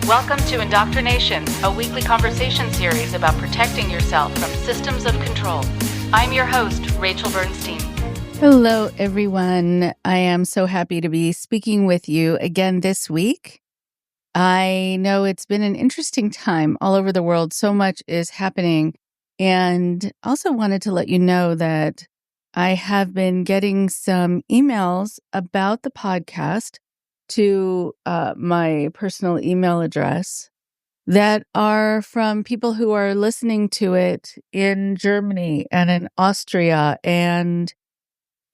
Welcome to IndoctriNation, a weekly conversation series about protecting yourself from systems of control. I'm your host, Rachel Bernstein. Hello, everyone. I am so happy to be speaking with you again this week. I know it's been an interesting time all over the world. So much is happening. And also wanted to let you know that I have been getting some emails about the podcast to my personal email address that are from people who are listening to it in Germany and in Austria and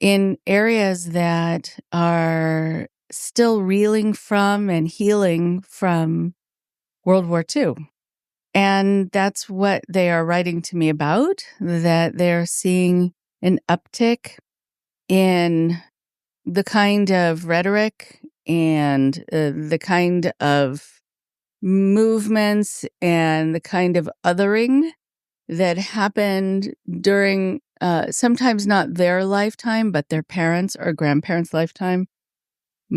in areas that are still reeling from and healing from World War II. And that's what they are writing to me about, that they're seeing an uptick in the kind of rhetoric and the kind of movements and the kind of othering that happened during sometimes not their lifetime, but their parents' or grandparents' lifetime,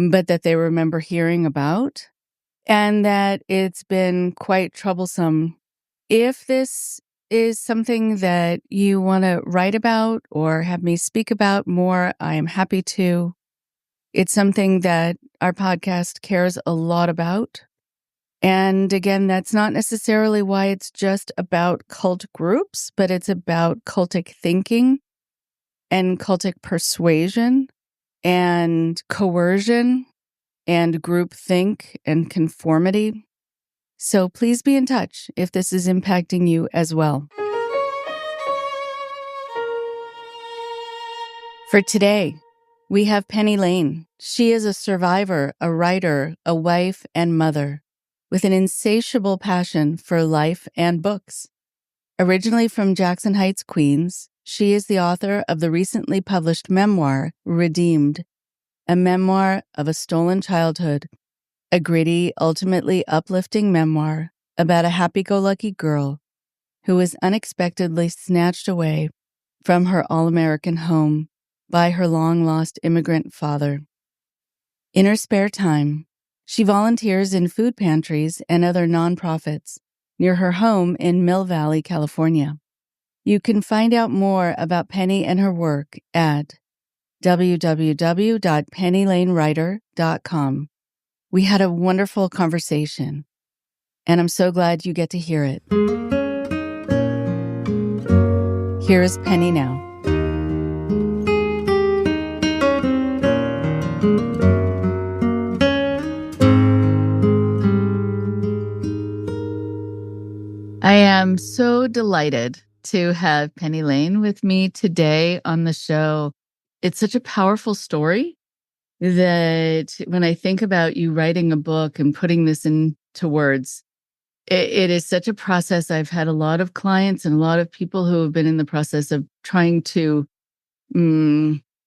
but that they remember hearing about, and that it's been quite troublesome. If this is something that you want to write about or have me speak about more, I am happy to. It's something that our podcast cares a lot about. And again, that's not necessarily why it's just about cult groups, but it's about cultic thinking and cultic persuasion and coercion and groupthink and conformity. So please be in touch if this is impacting you as well. For today, we have Penny Lane. She is a survivor, a writer, a wife, and mother with an insatiable passion for life and books. Originally from Jackson Heights, Queens, she is the author of the recently published memoir, Redeemed, a memoir of a stolen childhood, a gritty, ultimately uplifting memoir about a happy-go-lucky girl who was unexpectedly snatched away from her all-American home by her long-lost immigrant father. In her spare time, she volunteers in food pantries and other nonprofits near her home in Mill Valley, California. You can find out more about Penny and her work at www.pennylanewriter.com. We had a wonderful conversation, and I'm so glad you get to hear it. Here is Penny now. I am so delighted to have Penny Lane with me today on the show. It's such a powerful story that when I think about you writing a book and putting this into words, it is such a process. I've had a lot of clients and a lot of people who have been in the process of trying to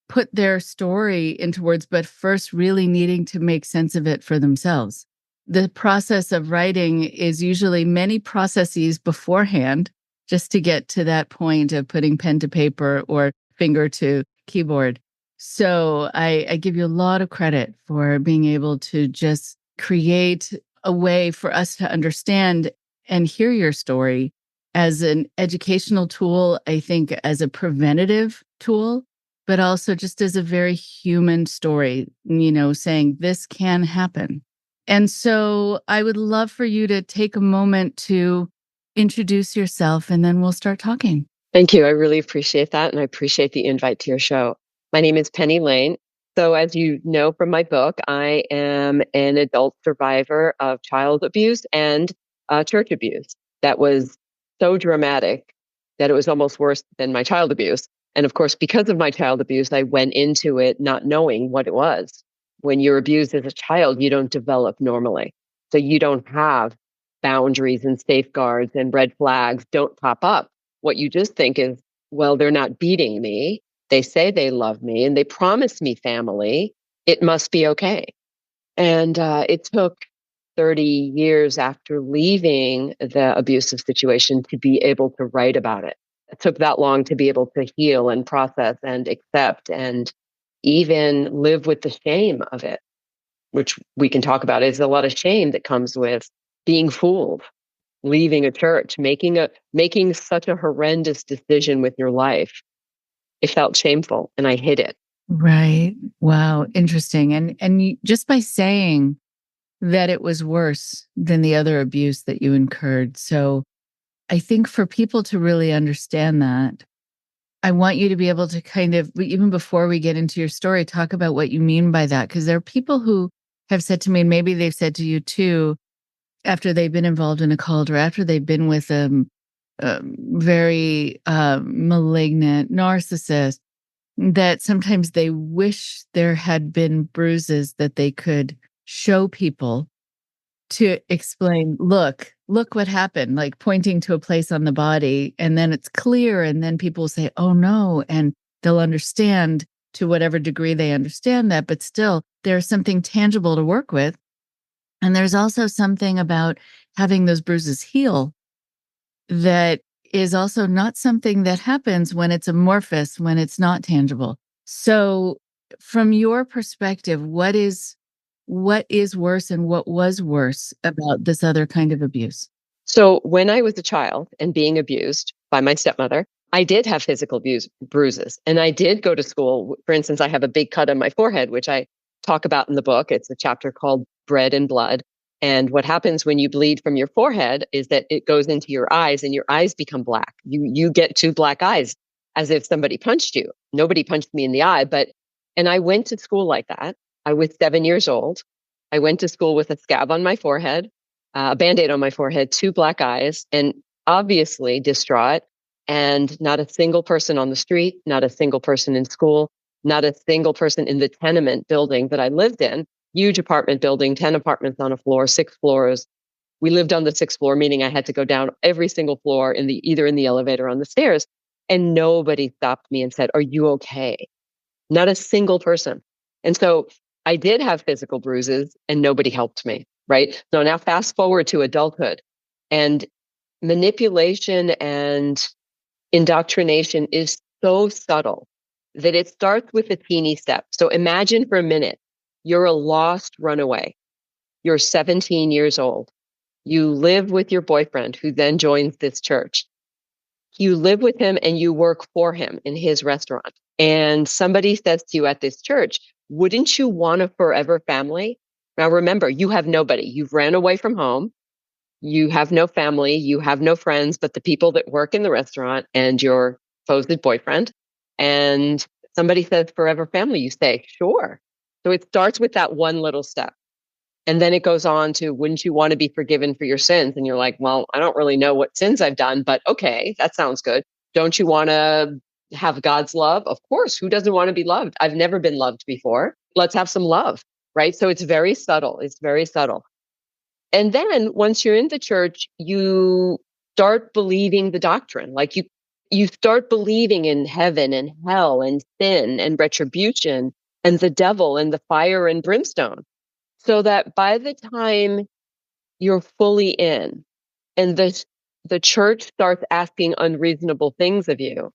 put their story into words, but first really needing to make sense of it for themselves. The process of writing is usually many processes beforehand just to get to that point of putting pen to paper or finger to keyboard. So I give you a lot of credit for being able to just create a way for us to understand and hear your story as an educational tool, I think as a preventative tool, but also just as a very human story, saying this can happen. And so I would love for you to take a moment to introduce yourself, and then we'll start talking. Thank you. I really appreciate that. And I appreciate the invite to your show. My name is Penny Lane. So as you know from my book, I am an adult survivor of child abuse and church abuse. That was so dramatic that it was almost worse than my child abuse. And of course, because of my child abuse, I went into it not knowing what it was. When you're abused as a child, you don't develop normally. So you don't have boundaries and safeguards, and red flags don't pop up. What you just think is, well, they're not beating me. They say they love me and they promise me family. It must be okay. And it took 30 years after leaving the abusive situation to be able to write about it. It took that long to be able to heal and process and accept and even live with the shame of it, which we can talk about. There's a lot of shame that comes with being fooled, leaving a church, making such a horrendous decision with your life. It felt shameful and I hid it. Right. Wow. Interesting. And just by saying that it was worse than the other abuse that you incurred. So I think for people to really understand that, I want you to be able to kind of, even before we get into your story, talk about what you mean by that. Because there are people who have said to me, and maybe they've said to you too, after they've been involved in a cult or after they've been with a very malignant narcissist, that sometimes they wish there had been bruises that they could show people to explain, look what happened, like pointing to a place on the body, and then it's clear, and then people say, oh no, and they'll understand to whatever degree they understand that, but still there's something tangible to work with. And there's also something about having those bruises heal that is also not something that happens when it's amorphous, when it's not tangible. So from your perspective, what is worse and what was worse about this other kind of abuse? So when I was a child and being abused by my stepmother, I did have physical abuse bruises. And I did go to school. For instance, I have a big cut on my forehead, which I talk about in the book. It's a chapter called Bread and Blood. And what happens when you bleed from your forehead is that it goes into your eyes and your eyes become black. You get two black eyes as if somebody punched you. Nobody punched me in the eye, and I went to school like that. I was 7 years old. I went to school with a scab on my forehead, a Band-Aid on my forehead, two black eyes, and obviously distraught. And not a single person on the street, not a single person in school, not a single person in the tenement building that I lived in. Huge apartment building, 10 apartments on a floor, 6 floors. We lived on the 6th floor, meaning I had to go down every single floor either in the elevator or on the stairs. And nobody stopped me and said, are you okay? Not a single person. And so I did have physical bruises and nobody helped me, right? So now fast forward to adulthood, and manipulation and indoctrination is so subtle that it starts with a teeny step. So imagine for a minute, you're a lost runaway. You're 17 years old. You live with your boyfriend who then joins this church. You live with him and you work for him in his restaurant. And somebody says to you at this church, wouldn't you want a forever family? Now remember, you have nobody. You've ran away from home. You have no family. You have no friends, but the people that work in the restaurant and your supposed boyfriend. And somebody says forever family. You say, sure. So it starts with that one little step. And then it goes on to, wouldn't you want to be forgiven for your sins? And you're like, well, I don't really know what sins I've done, but okay, that sounds good. Don't you want to have God's love? Of course. Who doesn't want to be loved? I've never been loved before. Let's have some love, right? So it's very subtle. It's very subtle. And then once you're in the church, you start believing the doctrine. Like you start believing in heaven and hell and sin and retribution and the devil and the fire and brimstone. So that by the time you're fully in and the church starts asking unreasonable things of you,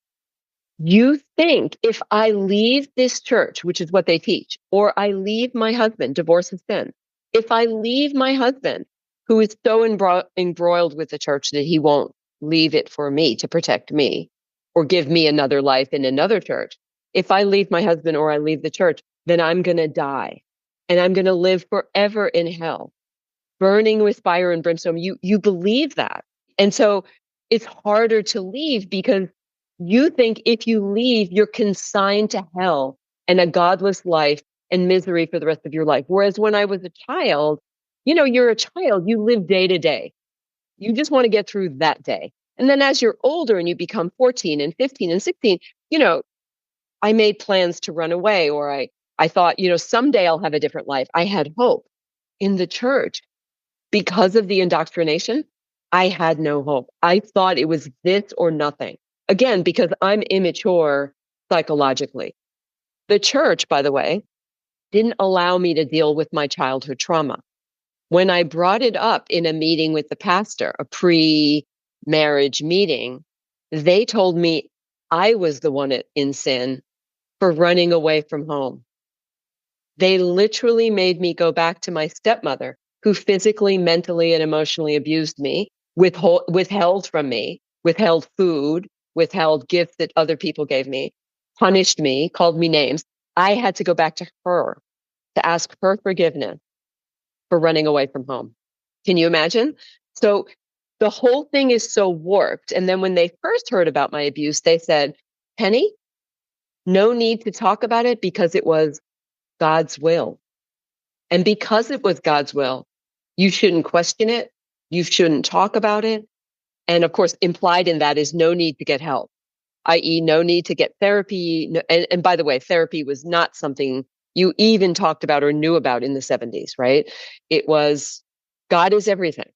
you think, if I leave this church, which is what they teach, or I leave my husband, divorce is sin. If I leave my husband, who is so embroiled with the church that he won't leave it for me to protect me or give me another life in another church. If I leave my husband or I leave the church, then I'm going to die and I'm going to live forever in hell, burning with fire and brimstone. You believe that. And so it's harder to leave because you think if you leave, you're consigned to hell and a godless life and misery for the rest of your life. Whereas when I was a child, you're a child, you live day to day. You just want to get through that day. And then as you're older and you become 14 and 15 and 16, I made plans to run away, or I thought, someday I'll have a different life. I had hope. In the church, because of the indoctrination, I had no hope. I thought it was this or nothing. Again, because I'm immature psychologically. The church, by the way, didn't allow me to deal with my childhood trauma. When I brought it up in a meeting with the pastor, a pre-marriage meeting, they told me I was the one in sin for running away from home. They literally made me go back to my stepmother, who physically, mentally, and emotionally abused me, withheld from me, withheld food, withheld gifts that other people gave me, punished me, called me names. I had to go back to her to ask her forgiveness for running away from home. Can you imagine? So the whole thing is so warped. And then when they first heard about my abuse, they said, Penny, no need to talk about it because it was God's will. And because it was God's will, you shouldn't question it. You shouldn't talk about it. And of course, implied in that is no need to get help, i.e., no need to get therapy. And by the way, therapy was not something you even talked about or knew about in the 70s, right? It was God is everything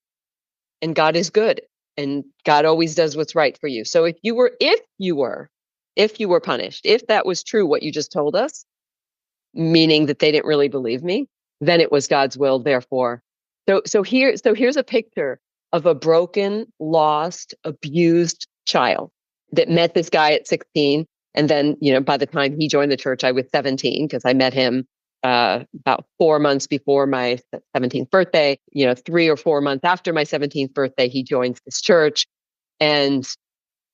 and God is good and God always does what's right for you. So if you were punished, if that was true, what you just told us, meaning that they didn't really believe me, then it was God's will, therefore. So here's a picture of a broken, lost, abused child that met this guy at 16. And then, by the time he joined the church, I was 17 because I met him about 4 months before my 17th birthday. 3 or 4 months after my 17th birthday, he joins this church. And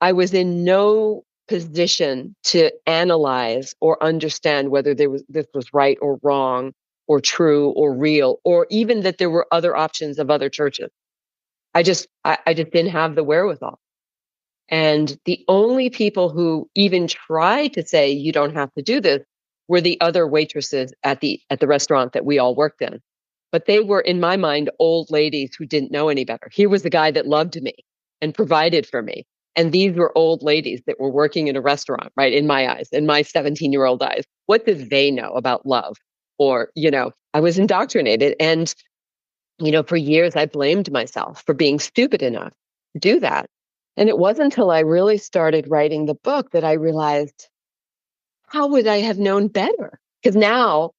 I was in no position to analyze or understand whether this was right or wrong or true or real, or even that there were other options of other churches. I just didn't have the wherewithal. And the only people who even tried to say you don't have to do this were the other waitresses at the restaurant that we all worked in. But they were, in my mind, old ladies who didn't know any better. Here was the guy that loved me and provided for me. And these were old ladies that were working in a restaurant, right? In my eyes, in my 17-year-old eyes. What did they know about love? Or, I was indoctrinated. And, for years, I blamed myself for being stupid enough to do that. And it wasn't until I really started writing the book that I realized, how would I have known better? Because now,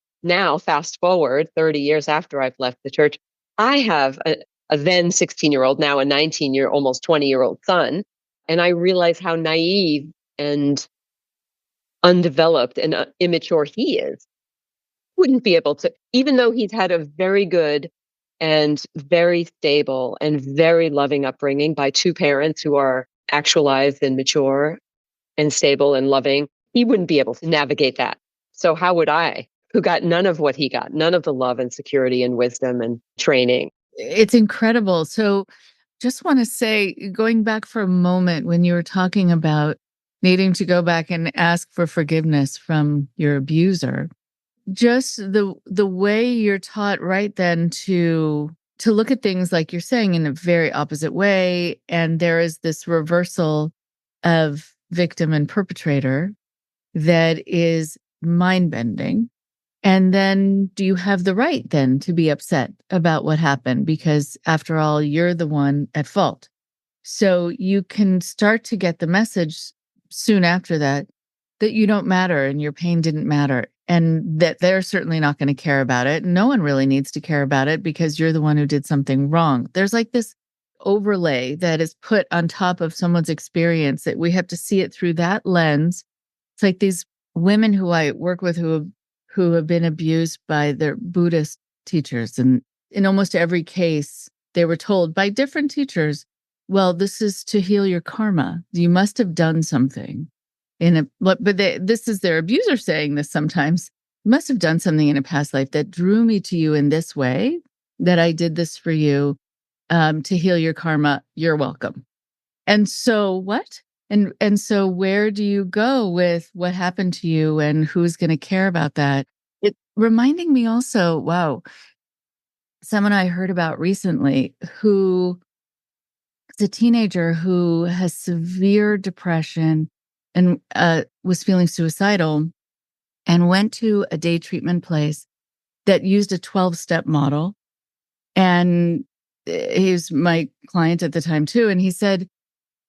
fast forward 30 years after I've left the church, I have a then 16-year-old, now a 19-year, almost 20-year-old son. And I realize how naive and undeveloped and immature he is. Wouldn't be able to, even though he's had a very good and very stable and very loving upbringing by two parents who are actualized and mature and stable and loving, he wouldn't be able to navigate that. So how would I, who got none of what he got, none of the love and security and wisdom and training? It's incredible. So just want to say, going back for a moment, when you were talking about needing to go back and ask for forgiveness from your abuser, just the way you're taught right then to look at things, like you're saying, in a very opposite way. And there is this reversal of victim and perpetrator that is mind-bending. And then do you have the right then to be upset about what happened? Because after all, you're the one at fault. So you can start to get the message soon after that you don't matter and your pain didn't matter, and that they're certainly not going to care about it. No one really needs to care about it because you're the one who did something wrong. There's like this overlay that is put on top of someone's experience that we have to see it through that lens. It's like these women who I work with who have been abused by their Buddhist teachers. And in almost every case, they were told by different teachers, well, this is to heal your karma. You must have done something this is their abuser saying this sometimes. You must have done something in a past life that drew me to you in this way, that I did this for you to heal your karma. You're welcome. And so what? And so where do you go with what happened to you and who's going to care about that? It reminding me also, wow, someone I heard about recently who is a teenager who has severe depression and was feeling suicidal and went to a day treatment place that used a 12-step model. And he's my client at the time too. And he said,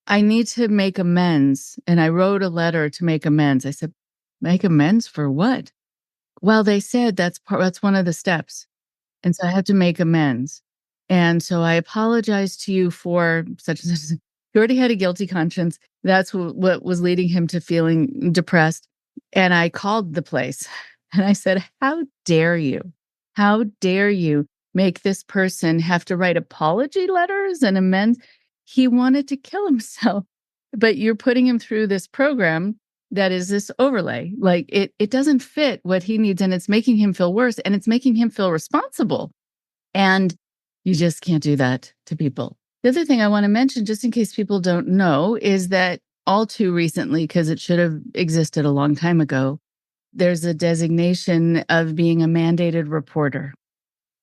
I need to make amends. And I wrote a letter to make amends. I said, make amends for what? Well, they said that's one of the steps. And so I had to make amends. And so I apologize to you for such and such. He already had a guilty conscience. That's what was leading him to feeling depressed. And I called the place and I said, how dare you? How dare you make this person have to write apology letters and amends. He wanted to kill himself, but you're putting him through this program that is this overlay. Like it doesn't fit what he needs, and it's making him feel worse, and it's making him feel responsible. And you just can't do that to people. The other thing I want to mention, just in case people don't know, is that all too recently, because it should have existed a long time ago, there's a designation of being a mandated reporter.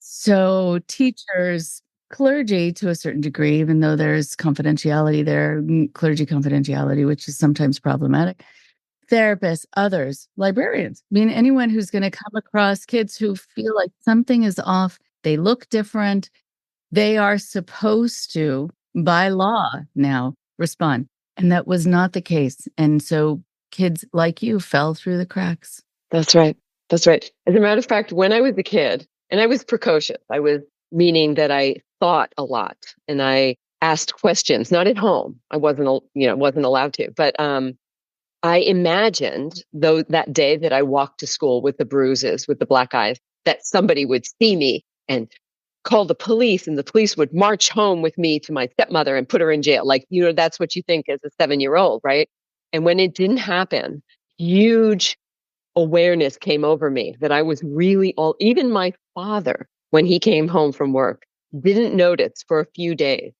So teachers, clergy to a certain degree, even though there's confidentiality there, clergy confidentiality, which is sometimes problematic, therapists, others, librarians. I mean, anyone who's going to come across kids who feel like something is off, they look different, they are supposed to, by law now, respond. And that was not the case. And so kids like you fell through the cracks. That's right. That's right. As a matter of fact, when I was a kid, and I was precocious, I was meaning that I thought a lot and I asked questions, not at home. I wasn't allowed to, but I imagined though that day that I walked to school with the bruises, with the black eyes, that somebody would see me and call the police, and the police would march home with me to my stepmother and put her in jail. Like, that's what you think as a 7-year-old, right? And when it didn't happen, huge awareness came over me that I was really even my father, when he came home from work, didn't notice for a few days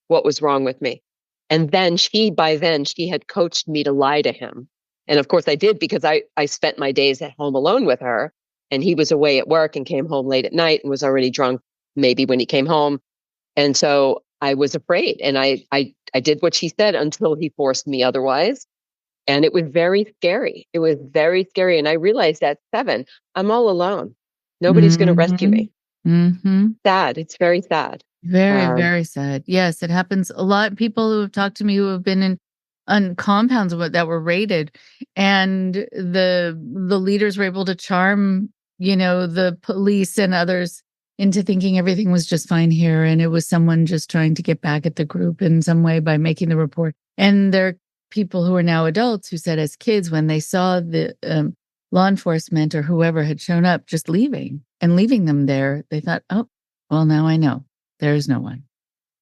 what was wrong with me. And then by then she had coached me to lie to him. And of course I did, because I spent my days at home alone with her, and he was away at work and came home late at night and was already drunk maybe when he came home. And so I was afraid, and I did what she said until he forced me otherwise. And it was very scary. It was very scary. And I realized at 7, I'm all alone. Nobody's going to rescue me. Mm-hmm. Sad. It's very sad. Very, very sad. Yes, it happens a lot. People who have talked to me who have been on compounds that were raided, and the leaders were able to charm, the police and others into thinking everything was just fine here, and it was someone just trying to get back at the group in some way by making the report. And there are people who are now adults who said, as kids, when they saw the law enforcement or whoever had shown up, just leaving them there, they thought, oh, well, now I know. There's no one.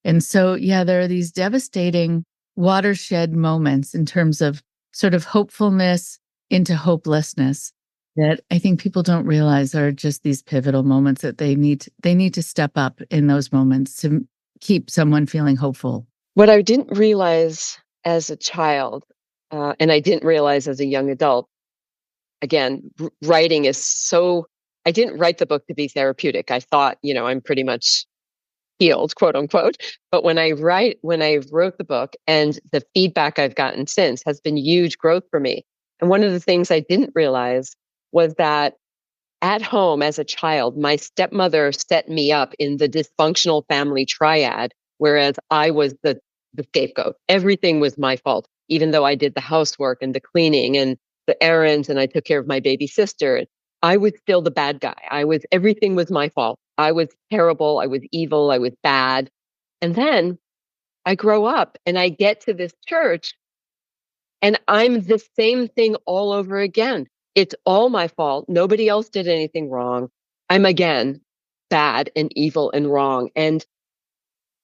And so, yeah, there are these devastating watershed moments in terms of sort of hopefulness into hopelessness that I think people don't realize are just these pivotal moments that they need to step up in those moments to keep someone feeling hopeful. What I didn't realize as a child, and I didn't realize as a young adult, again, writing is so, I didn't write the book to be therapeutic. I thought, I'm pretty much healed, quote unquote. But when I wrote the book, and the feedback I've gotten since has been huge growth for me. And one of the things I didn't realize was that at home as a child, my stepmother set me up in the dysfunctional family triad, whereas I was the scapegoat. Everything was my fault, even though I did the housework and the cleaning and the errands, and I took care of my baby sister. I was still the bad guy. Everything was my fault. I was terrible. I was evil. I was bad. And then I grow up and I get to this church, and I'm the same thing all over again. It's all my fault. Nobody else did anything wrong. I'm again bad and evil and wrong. And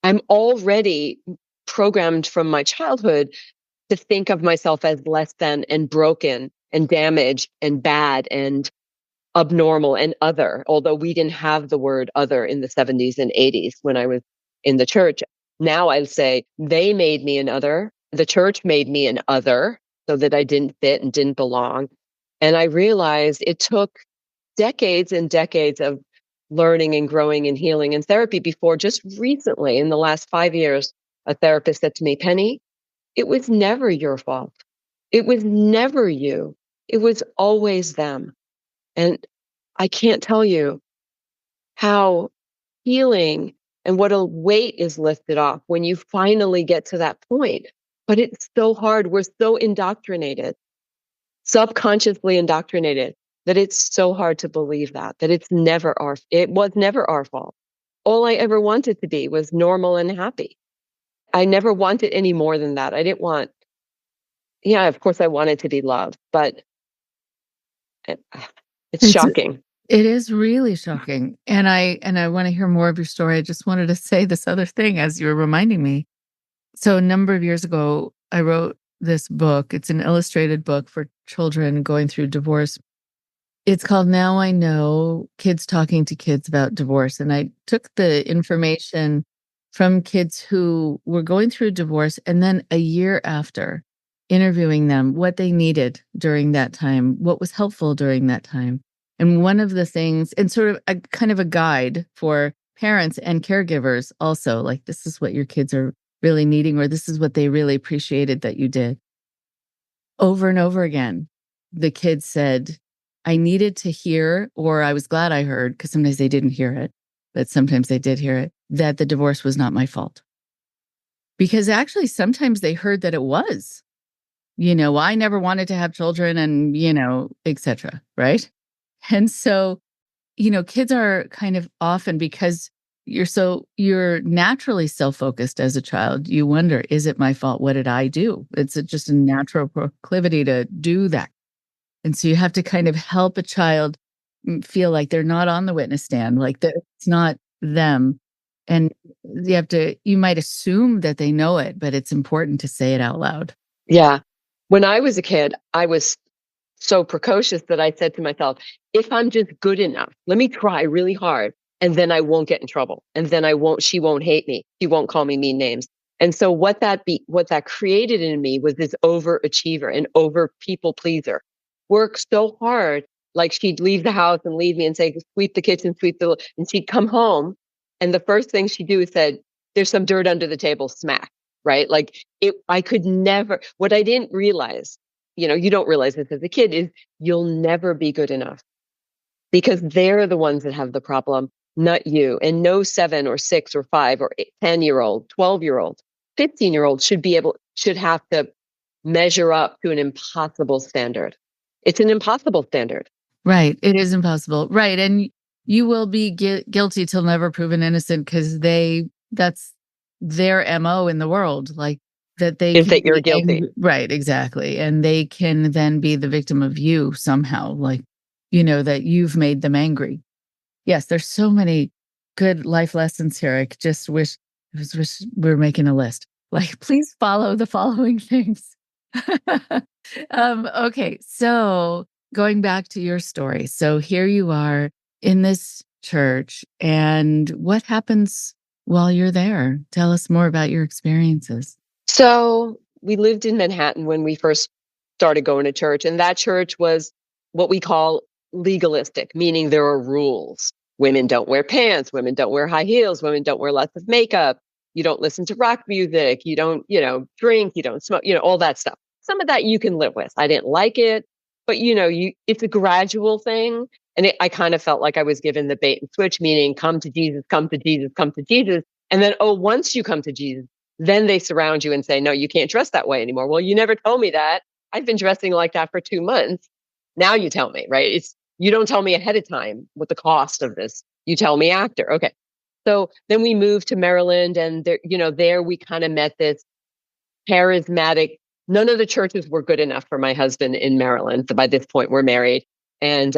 I'm already programmed from my childhood to think of myself as less than and broken and damaged and bad and abnormal and other, although we didn't have the word other in the 70s and 80s when I was in the church. Now I'd say they made me an other. The church made me an other so that I didn't fit and didn't belong. And I realized it took decades and decades of learning and growing and healing and therapy before just recently, in the last 5 years, a therapist said to me, Penny, it was never your fault. It was never you. It was always them. And I can't tell you how healing and what a weight is lifted off when you finally get to that point. But it's so hard. We're so indoctrinated, subconsciously indoctrinated, that it's so hard to believe that it was never our fault. All I ever wanted to be was normal and happy. I never wanted any more than that. I didn't want, of course I wanted to be loved, but it's shocking. It is really shocking. And I want to hear more of your story. I just wanted to say this other thing as you were reminding me. So a number of years ago, I wrote this book. It's an illustrated book for children going through divorce. It's called Now I Know, Kids Talking to Kids About Divorce. And I took the information from kids who were going through divorce and then a year after, interviewing them, what they needed during that time, what was helpful during that time. And one of the things, and sort of a kind of a guide for parents and caregivers also, like this is what your kids are really needing, or this is what they really appreciated that you did. Over and over again, the kids said, I needed to hear, or I was glad I heard, because sometimes they didn't hear it, but sometimes they did hear it, that the divorce was not my fault. Because actually, sometimes they heard that it was. I never wanted to have children and, et cetera, right? And so, kids are kind of often, because you're naturally self-focused as a child, you wonder, is it my fault? What did I do? It's just a natural proclivity to do that. And so you have to kind of help a child feel like they're not on the witness stand, like that it's not them. And you might assume that they know it, but it's important to say it out loud. Yeah. When I was a kid, I was so precocious that I said to myself, if I'm just good enough, let me try really hard and then I won't get in trouble. And then she won't hate me. She won't call me mean names. And so what that created in me was this overachiever, an over people pleaser. Work so hard, like she'd leave the house and leave me and say, sweep the kitchen, and she'd come home. And the first thing she'd do is said, there's some dirt under the table, smack, right? Like I could never, what I didn't realize, you don't realize this as a kid, is you'll never be good enough because they're the ones that have the problem, not you. And no 7 or 6 or 5 or 10-year-old, 12-year-old, 15-year-old should have to measure up to an impossible standard. It's an impossible standard. Right. It is impossible. Right. And you will be guilty till never proven innocent, because that's their MO in the world. Like that they Is can that you're be guilty. angry. Right. Exactly. And they can then be the victim of you somehow, like, that you've made them angry. Yes. There's so many good life lessons here. I just wish we were making a list. Like, please follow the following things. Okay. So, going back to your story. So here you are in this church, and what happens while you're there? Tell us more about your experiences. So we lived in Manhattan when we first started going to church, and that church was what we call legalistic, meaning there are rules. Women don't wear pants, women don't wear high heels, women don't wear lots of makeup. You don't listen to rock music, you don't, drink, you don't smoke, all that stuff. Some of that you can live with. I didn't like it, but it's a gradual thing. And I kind of felt like I was given the bait and switch, meaning come to Jesus, come to Jesus, come to Jesus. And then, once you come to Jesus, then they surround you and say, no, you can't dress that way anymore. Well, you never told me that. I've been dressing like that for 2 months. Now you tell me, right? You don't tell me ahead of time what the cost of this. You tell me after. Okay. So then we moved to Maryland, and there we kind of met this charismatic. None of the churches were good enough for my husband in Maryland. By this point, we're married. And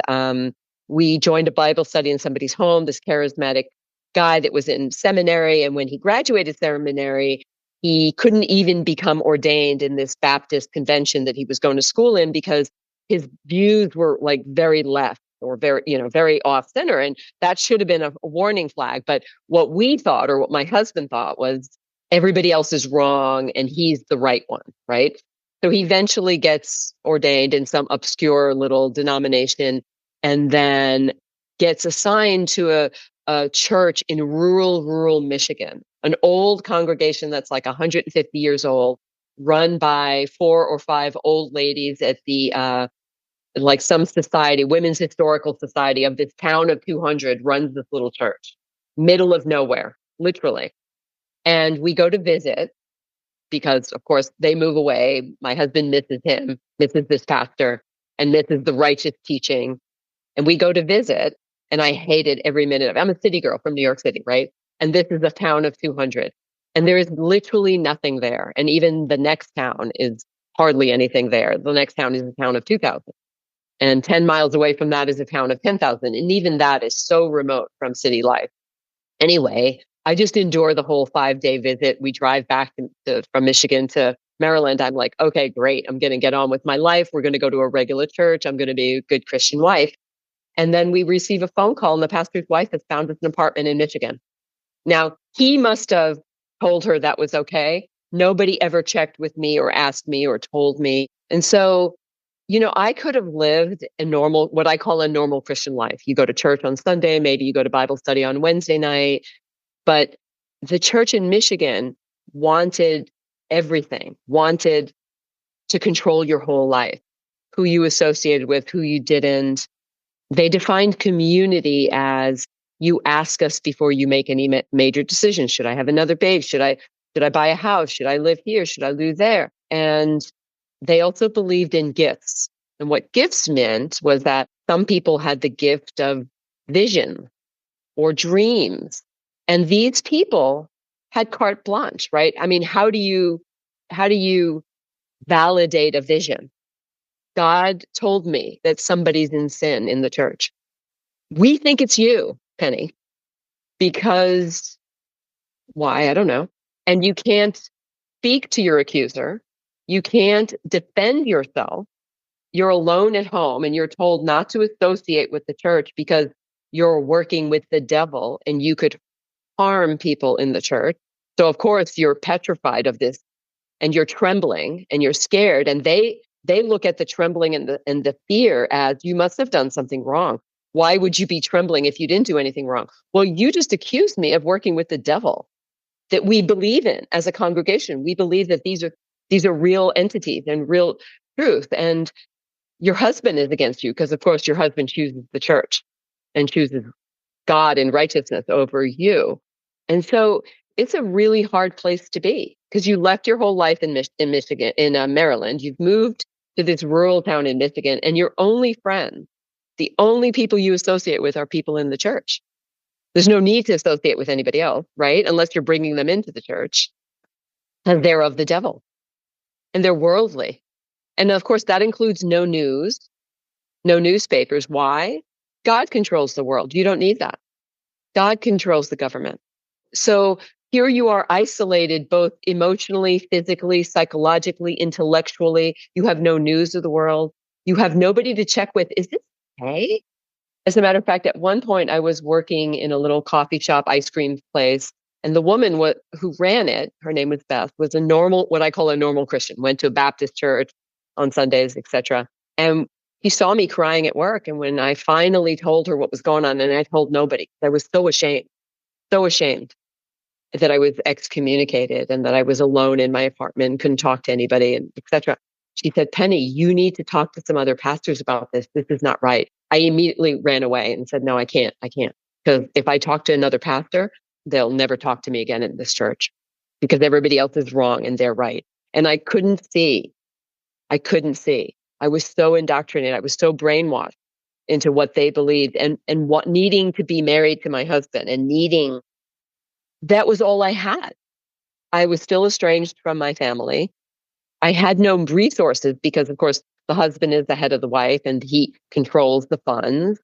we joined a Bible study in somebody's home, this charismatic guy that was in seminary. And when he graduated seminary, he couldn't even become ordained in this Baptist convention that he was going to school in because his views were like very left or very off center. And that should have been a warning flag. But what we thought, or what my husband thought, was everybody else is wrong and he's the right one, right? So he eventually gets ordained in some obscure little denomination and then gets assigned to a church in rural Michigan, an old congregation that's like 150 years old, run by 4 or 5 old ladies at the like some society, Women's Historical Society of this town of 200 runs this little church, middle of nowhere, literally. And we go to visit because, of course, they move away. My husband misses him, misses this pastor, and misses the righteous teaching. And we go to visit, and I hated every minute of it. I'm a city girl from New York City, right? And this is a town of 200. And there is literally nothing there. And even the next town is hardly anything there. The next town is a town of 2,000. And 10 miles away from that is a town of 10,000. And even that is so remote from city life. Anyway, I just endure the whole 5-day visit. We drive back from Michigan to Maryland. I'm like, okay, great. I'm going to get on with my life. We're going to go to a regular church. I'm going to be a good Christian wife. And then we receive a phone call, and the pastor's wife has found us an apartment in Michigan. Now, he must have told her that was okay. Nobody ever checked with me or asked me or told me. And so, I could have lived a normal, what I call a normal Christian life. You go to church on Sunday, maybe you go to Bible study on Wednesday night. But the church in Michigan wanted everything, wanted to control your whole life, who you associated with, who you didn't. They defined community as you ask us before you make any major decisions. Should I have another babe? Should I buy a house? Should I live here? Should I live there? And they also believed in gifts. And what gifts meant was that some people had the gift of vision or dreams. And these people had carte blanche, right? I mean, how do you validate a vision? God told me that somebody's in sin in the church. We think it's you, Penny, because why? I don't know. And you can't speak to your accuser. You can't defend yourself. You're alone at home and you're told not to associate with the church because you're working with the devil and you could harm people in the church. So of course you're petrified of this and you're trembling and you're scared. And they look at the trembling and the fear as you must have done something wrong. Why would you be trembling if you didn't do anything wrong? Well, you just accused me of working with the devil that we believe in as a congregation. We believe that these are real entities and real truth. And your husband is against you because, of course, your husband chooses the church and chooses God and righteousness over you. And so it's a really hard place to be because you left your whole life in Michigan, in Maryland. You've moved to this rural town in Michigan, and your only friends, the only people you associate with are people in the church. There's no need to associate with anybody else, right? Unless you're bringing them into the church. And they're of the devil. And they're worldly. And of course, that includes no news, no newspapers. Why? God controls the world. You don't need that. God controls the government. So here you are isolated both emotionally, physically, psychologically, intellectually. You have no news of the world. You have nobody to check with. Is this okay? As a matter of fact, at one point I was working in a little coffee shop, ice cream place, and the woman who ran it, her name was Beth, was what I call a normal Christian, went to a Baptist church on Sundays, etc. And he saw me crying at work. And when I finally told her what was going on, and I told nobody, I was so ashamed that I was excommunicated and that I was alone in my apartment, couldn't talk to anybody, and etc. She said, Penny, you need to talk to some other pastors about this. This is not right. I immediately ran away and said, no, I can't. Because if I talk to another pastor, they'll never talk to me again in this church because everybody else is wrong and they're right. And I couldn't see. I was so indoctrinated. I was so brainwashed into what they believed and what needing to be married to my husband and that was all I had. I was still estranged from my family. I had no resources because, of course, the husband is the head of the wife and he controls the funds.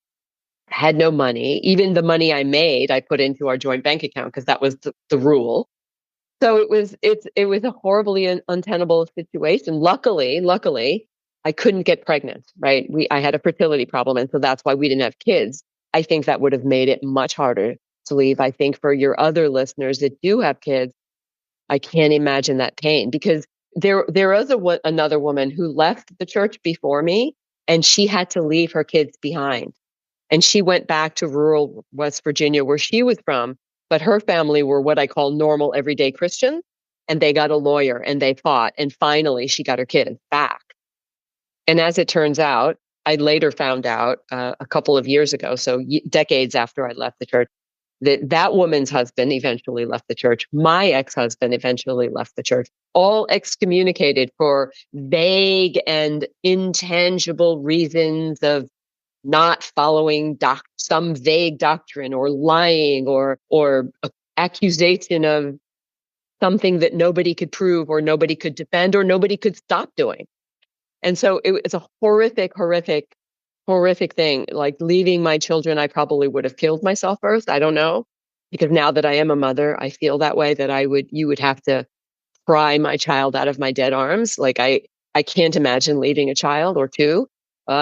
I had no money. Even the money I made, I put into our joint bank account because that was the rule. So it was a horribly untenable situation. Luckily, I couldn't get pregnant, right? I had a fertility problem, and so that's why we didn't have kids. I think that would have made it much harder to leave. I think for your other listeners that do have kids, I can't imagine that pain because there was another woman who left the church before me, and she had to leave her kids behind. And she went back to rural West Virginia where she was from, but her family were what I call normal everyday Christians, and they got a lawyer and they fought, and finally she got her kids back. And as it turns out, I later found out a couple of years ago, so decades after I left the church, that woman's husband eventually left the church. My ex-husband eventually left the church, all excommunicated for vague and intangible reasons of not following some vague doctrine or lying or accusation of something that nobody could prove or nobody could defend or nobody could stop doing. And so it was a horrific horrific thing. Like leaving my children, I probably would have killed myself first. I don't know. Because now that I am a mother, I feel that way, that you would have to pry my child out of my dead arms. Like I can't imagine leaving a child or two.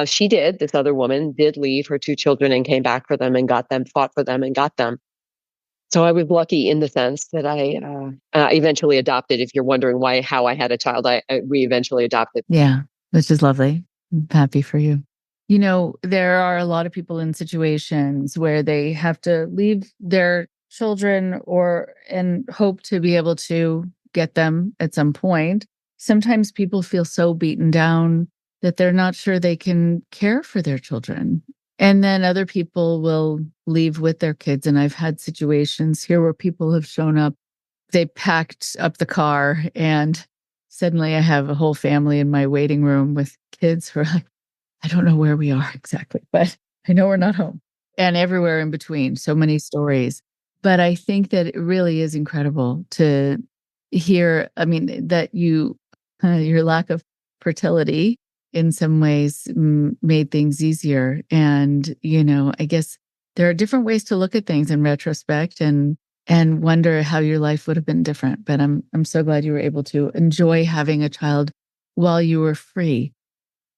She did. This other woman did leave her two children and came back for them and got them, fought for them and got them. So I was lucky in the sense that I eventually adopted. If you're wondering how I had a child, we eventually adopted. Yeah, which is lovely. I'm happy for you. You know, there are a lot of people in situations where they have to leave their children and hope to be able to get them at some point. Sometimes people feel so beaten down that they're not sure they can care for their children. And then other people will leave with their kids. And I've had situations here where people have shown up, they packed up the car, and suddenly I have a whole family in my waiting room with kids who are like, I don't know where we are exactly, but I know we're not home, and everywhere in between. So many stories. But I think that it really is incredible to hear. I mean, that your lack of fertility in some ways made things easier. And, I guess there are different ways to look at things in retrospect and wonder how your life would have been different. But I'm so glad you were able to enjoy having a child while you were free.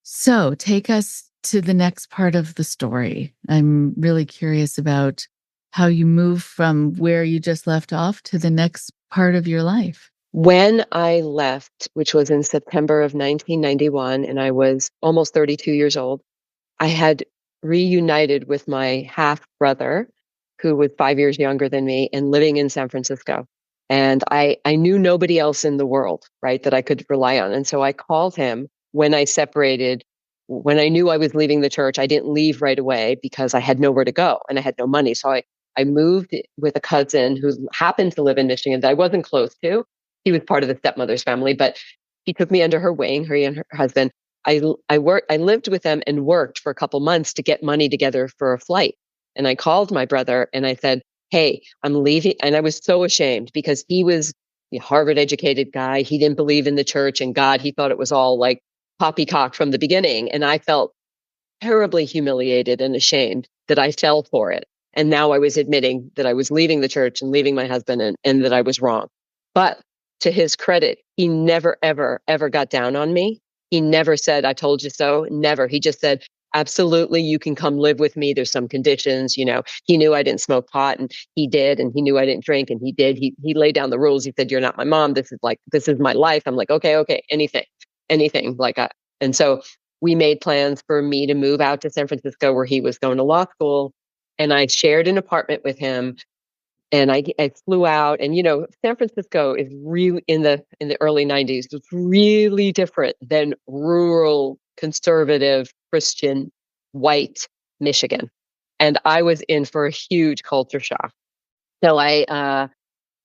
So take us to the next part of the story. I'm really curious about how you move from where you just left off to the next part of your life. When I left, which was in September of 1991, and I was almost 32 years old, I had reunited with my half brother, who was 5 years younger than me and living in San Francisco. And I knew nobody else in the world, right, that I could rely on. And so I called him when I separated. When I knew I was leaving the church, I didn't leave right away because I had nowhere to go and I had no money. So I moved with a cousin who happened to live in Michigan that I wasn't close to. He was part of the stepmother's family, but he took me under her wing, her and her husband. I lived with them and worked for a couple months to get money together for a flight. And I called my brother and I said, "Hey, I'm leaving." And I was so ashamed because he was a Harvard educated guy. He didn't believe in the church and God. He thought it was all like poppycock from the beginning. And I felt terribly humiliated and ashamed that I fell for it. And now I was admitting that I was leaving the church and leaving my husband and that I was wrong. But to his credit, he never, ever, ever got down on me. He never said, "I told you so." Never. He just said, "Absolutely, you can come live with me. There's some conditions." He knew I didn't smoke pot and he did. And he knew I didn't drink and he did. He laid down the rules. He said, "You're not my mom. This is my life." I'm like, okay, anything. And so we made plans for me to move out to San Francisco where he was going to law school. And I shared an apartment with him and I flew out. And San Francisco is really in the early 90s, it's really different than rural conservative Christian white Michigan. And I was in for a huge culture shock. So I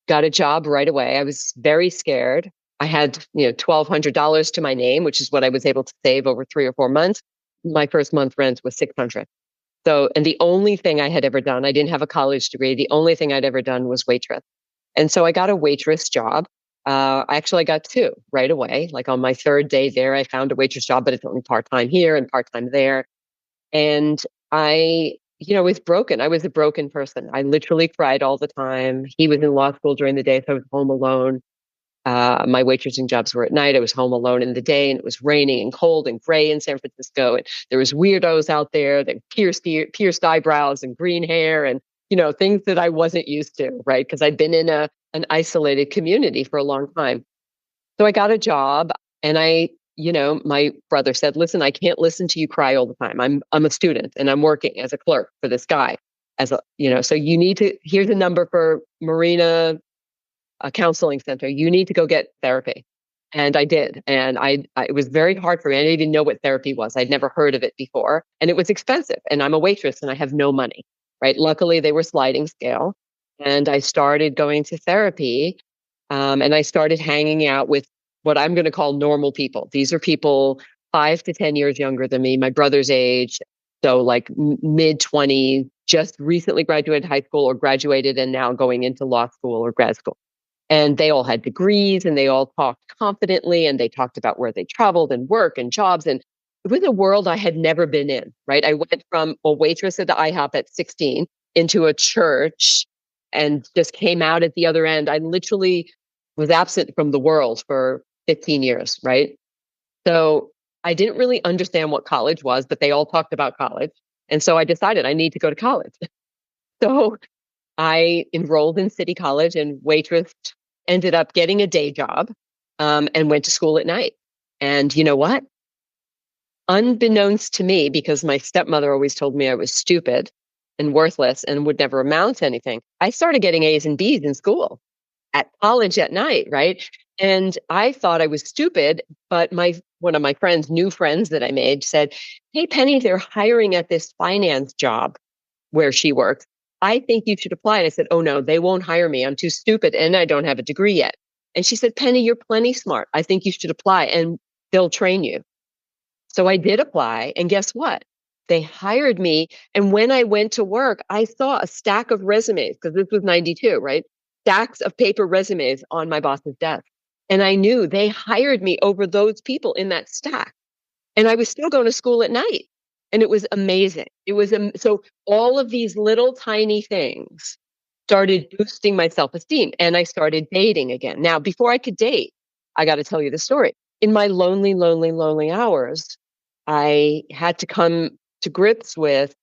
got a job right away. I was very scared. I had $1,200 to my name, which is what I was able to save over 3 or 4 months. My first month rent was 600. So, and the only thing I had ever done, I didn't have a college degree. The only thing I'd ever done was waitress. And so I got a waitress job. Actually, I got two right away. Like on my third day there, I found a waitress job, but it's only part-time here and part-time there. And I, was broken. I was a broken person. I literally cried all the time. He was in law school during the day, so I was home alone. My waitressing jobs were at night. I was home alone in the day, and it was raining and cold and gray in San Francisco. And there was weirdos out there that pierced eyebrows and green hair, and things that I wasn't used to, right? Because I'd been in an isolated community for a long time. So I got a job, and my brother said, "Listen, I can't listen to you cry all the time. I'm a student, and I'm working as a clerk for this guy. So you need to. Here's a number for Marina." A counseling center. You need to go get therapy. And I did. And it was very hard for me. I didn't even know what therapy was. I'd never heard of it before. And it was expensive. And I'm a waitress and I have no money, right? Luckily, they were sliding scale. And I started going to therapy. And I started hanging out with what I'm going to call normal people. These are people 5 to 10 years younger than me, my brother's age. So like mid 20s, just recently graduated high school or graduated and now going into law school or grad school. And they all had degrees and they all talked confidently and they talked about where they traveled and work and jobs. And it was a world I had never been in, right? I went from a waitress at the IHOP at 16 into a church and just came out at the other end. I literally was absent from the world for 15 years, right? So I didn't really understand what college was, but they all talked about college. And so I decided I need to go to college. So I enrolled in City College and waitressed, ended up getting a day job, and went to school at night. And you know what? Unbeknownst to me, because my stepmother always told me I was stupid and worthless and would never amount to anything, I started getting A's and B's in school, at college at night, right? And I thought I was stupid, but one of my friends, new friends that I made, said, "Hey, Penny, they're hiring at this finance job where she works. I think you should apply." And I said, "Oh no, they won't hire me. I'm too stupid and I don't have a degree yet." And she said, "Penny, you're plenty smart. I think you should apply and they'll train you." So I did apply, and guess what? They hired me. And when I went to work, I saw a stack of resumes, because this was 92, right? Stacks of paper resumes on my boss's desk. And I knew they hired me over those people in that stack. And I was still going to school at night. And it was amazing. So all of these little tiny things started boosting my self-esteem, and I started dating again. Now, before I could date, I got to tell you the story. In my lonely, lonely, lonely hours, I had to come to grips with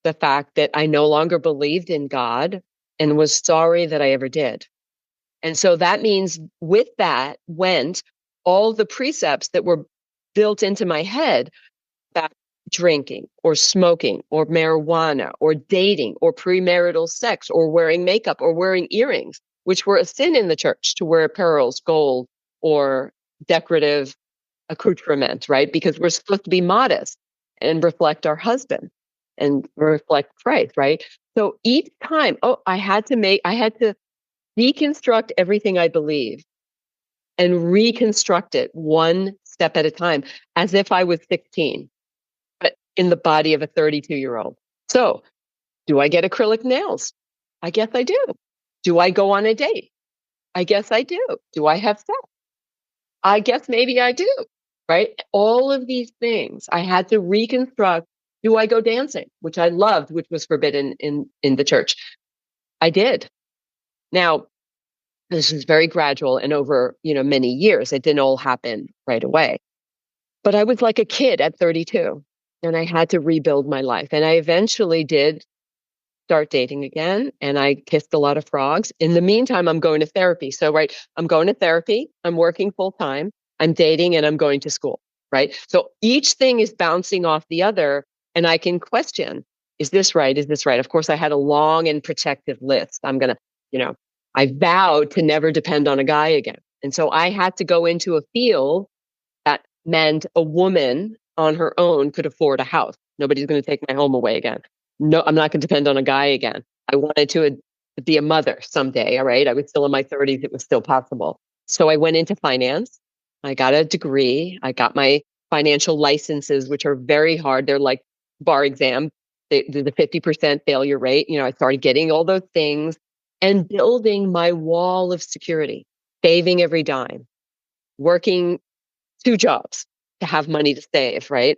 the fact that I no longer believed in God and was sorry that I ever did. And so that means with that went all the precepts that were built into my head about drinking or smoking or marijuana or dating or premarital sex or wearing makeup or wearing earrings, which were a sin in the church to wear pearls, gold, or decorative accoutrement, right? Because we're supposed to be modest and reflect our husband and reflect Christ, right? So each time, I had to deconstruct everything I believe and reconstruct it one step at a time, as if I was 16, but in the body of a 32-year-old. So, do I get acrylic nails? I guess I do. Do I go on a date? I guess I do. Do I have sex? I guess maybe I do, right? All of these things I had to reconstruct. Do I go dancing, which I loved, which was forbidden in the church? I did. Now, this is very gradual and over, many years. It didn't all happen right away. But I was like a kid at 32, and I had to rebuild my life. And I eventually did start dating again, and I kissed a lot of frogs. In the meantime, I'm going to therapy. So, right, I'm going to therapy, I'm working full time, I'm dating, and I'm going to school, right? So each thing is bouncing off the other, and I can question, is this right? Is this right? Of course, I had a long and protective list. I vowed to never depend on a guy again. And so I had to go into a field that meant a woman on her own could afford a house. Nobody's going to take my home away again. No, I'm not going to depend on a guy again. I wanted to be a mother someday. All right. I was still in my 30s. It was still possible. So I went into finance. I got a degree. I got my financial licenses, which are very hard. They're like bar exam. The 50% failure rate. I started getting all those things and building my wall of security, saving every dime, working 2 jobs to have money to save, right?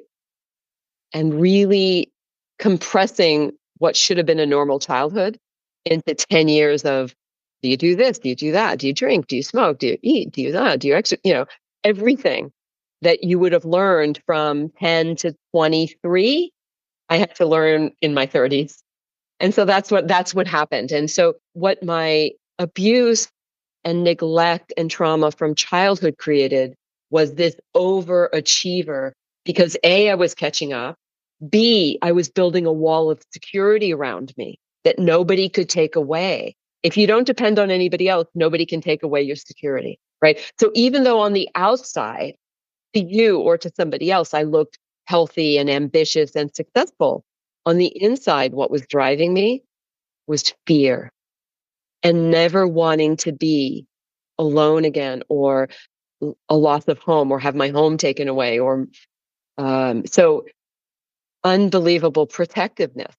And really compressing what should have been a normal childhood into 10 years of, do you do this? Do you do that? Do you drink? Do you smoke? Do you eat? Do you that? Do you exercise? Everything that you would have learned from 10 to 23, I had to learn in my 30s. And so that's what happened. And so what my abuse and neglect and trauma from childhood created was this overachiever, because A, I was catching up. B, I was building a wall of security around me that nobody could take away. If you don't depend on anybody else, nobody can take away your security, right? So even though on the outside, to you or to somebody else, I looked healthy and ambitious and successful, on the inside, what was driving me was fear and never wanting to be alone again, or a loss of home, or have my home taken away, or so unbelievable protectiveness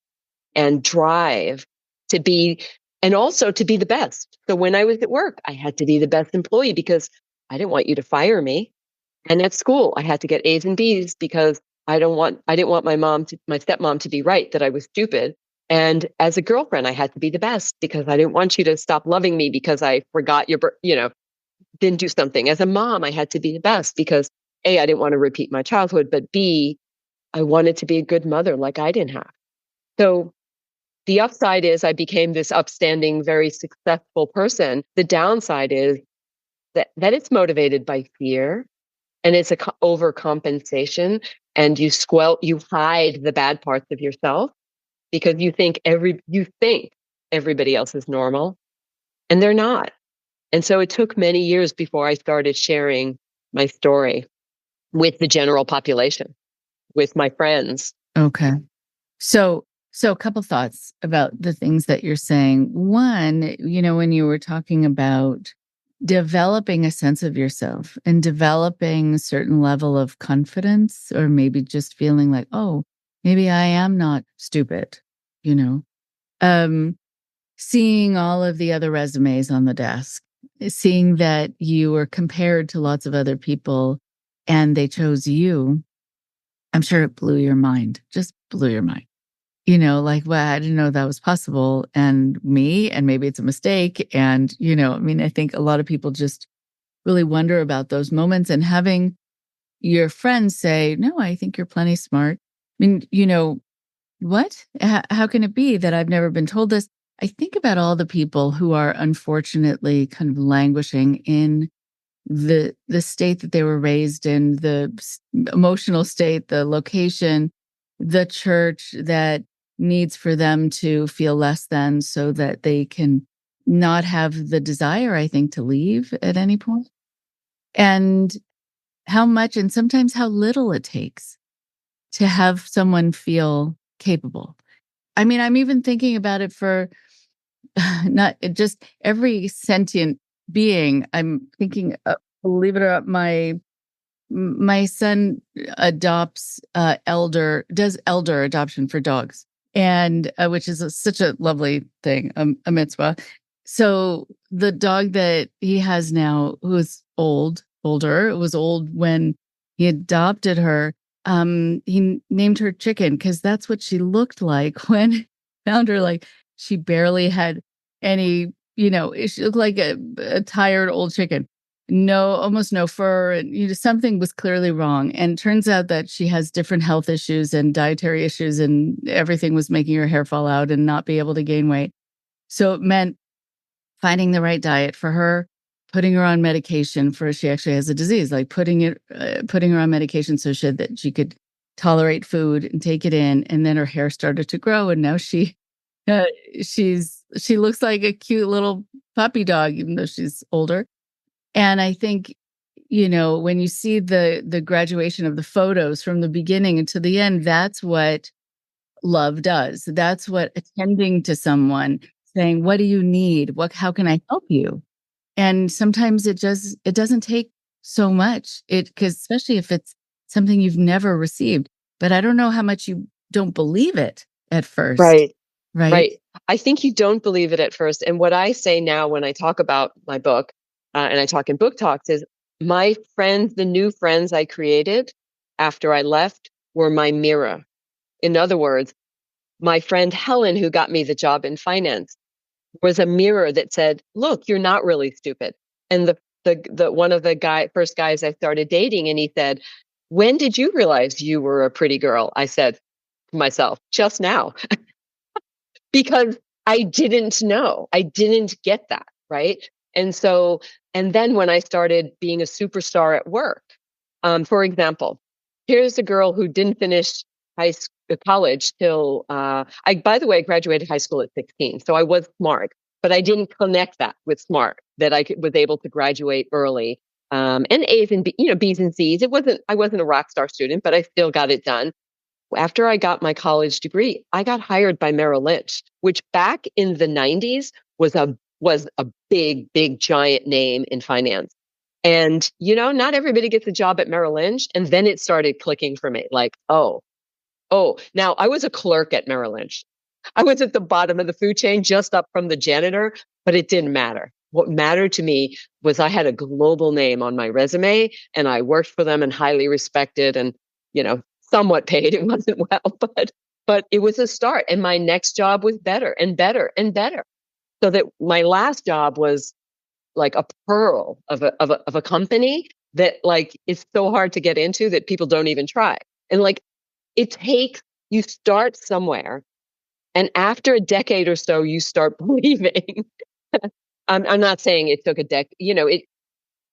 and drive to be, and also to be the best. So when I was at work, I had to be the best employee because I didn't want you to fire me. And at school, I had to get A's and B's because I didn't want my stepmom to be right that I was stupid. And as a girlfriend, I had to be the best because I didn't want you to stop loving me because I forgot didn't do something. As a mom, I had to be the best because A, I didn't want to repeat my childhood, but B, I wanted to be a good mother like I didn't have. So the upside is I became this upstanding, very successful person. The downside is that it's motivated by fear and it's overcompensation, and you hide the bad parts of yourself because you think everybody else is normal, and they're not. And so it took many years before I started sharing my story with the general population, with my friends. Okay. So a couple thoughts about the things that you're saying. One, when you were talking about developing a sense of yourself and developing a certain level of confidence, or maybe just feeling like, oh, maybe I am not stupid, you know, seeing all of the other resumes on the desk, seeing that you were compared to lots of other people and they chose you. I'm sure it blew your mind, just blew your mind. Like, well, I didn't know that was possible. And maybe it's a mistake. And, I think a lot of people just really wonder about those moments, and having your friends say, no, I think you're plenty smart. I mean, what? How can it be that I've never been told this? I think about all the people who are unfortunately kind of languishing in the state that they were raised in, the emotional state, the location, the church that needs for them to feel less than so that they can not have the desire, I think, to leave at any point. And how much and sometimes how little it takes to have someone feel capable. I mean, I'm even thinking about it for not just every sentient being. I'm thinking, believe it or not, my son does elder adoption for dogs, and which is such a lovely thing, a mitzvah. So the dog that he has now, who is older, it was old when he adopted her. He named her Chicken because that's what she looked like when he found her. Like, she barely had any, she looked like a tired old chicken. No, almost no fur. And something was clearly wrong. And turns out that she has different health issues and dietary issues, and everything was making her hair fall out and not be able to gain weight. So it meant finding the right diet for her, putting her on medication she actually has a disease, like putting her on medication so that she could tolerate food and take it in. And then her hair started to grow. And now she looks like a cute little puppy dog, even though she's older. And I think, when you see the graduation of the photos from the beginning and to the end, that's what love does. That's what attending to someone, saying, what do you need? How can I help you? And sometimes it doesn't take so much, because especially if it's something you've never received. But I don't know how much you don't believe it at first. Right. Right. I think you don't believe it at first. And what I say now when I talk about my book, and I talk in book talks, is my friends, the new friends I created after I left, were my mirror. In other words, my friend Helen, who got me the job in finance, was a mirror that said, look, you're not really stupid. And the one of the first guys I started dating, and he said, when did you realize you were a pretty girl? I said to myself, just now. Because I didn't know. I didn't get that, right? And then when I started being a superstar at work, for example, here's a girl who didn't finish college till, by the way, I graduated high school at 16. So I was smart, but I didn't connect that with smart, that was able to graduate early. And A's and B's and C's. I wasn't a rock star student, but I still got it done. After I got my college degree, I got hired by Merrill Lynch, which back in the 90s was a big, big, giant name in finance. And, not everybody gets a job at Merrill Lynch. And then it started clicking for me, like, oh, now I was a clerk at Merrill Lynch. I was at the bottom of the food chain, just up from the janitor, but it didn't matter. What mattered to me was I had a global name on my resume, and I worked for them and highly respected, and, somewhat paid. It wasn't well, but it was a start. And my next job was better and better and better. So that my last job was like a pearl of a company that like is so hard to get into that people don't even try. And like it takes, you start somewhere, and after a decade or so, you start believing. I'm not saying it took a decade.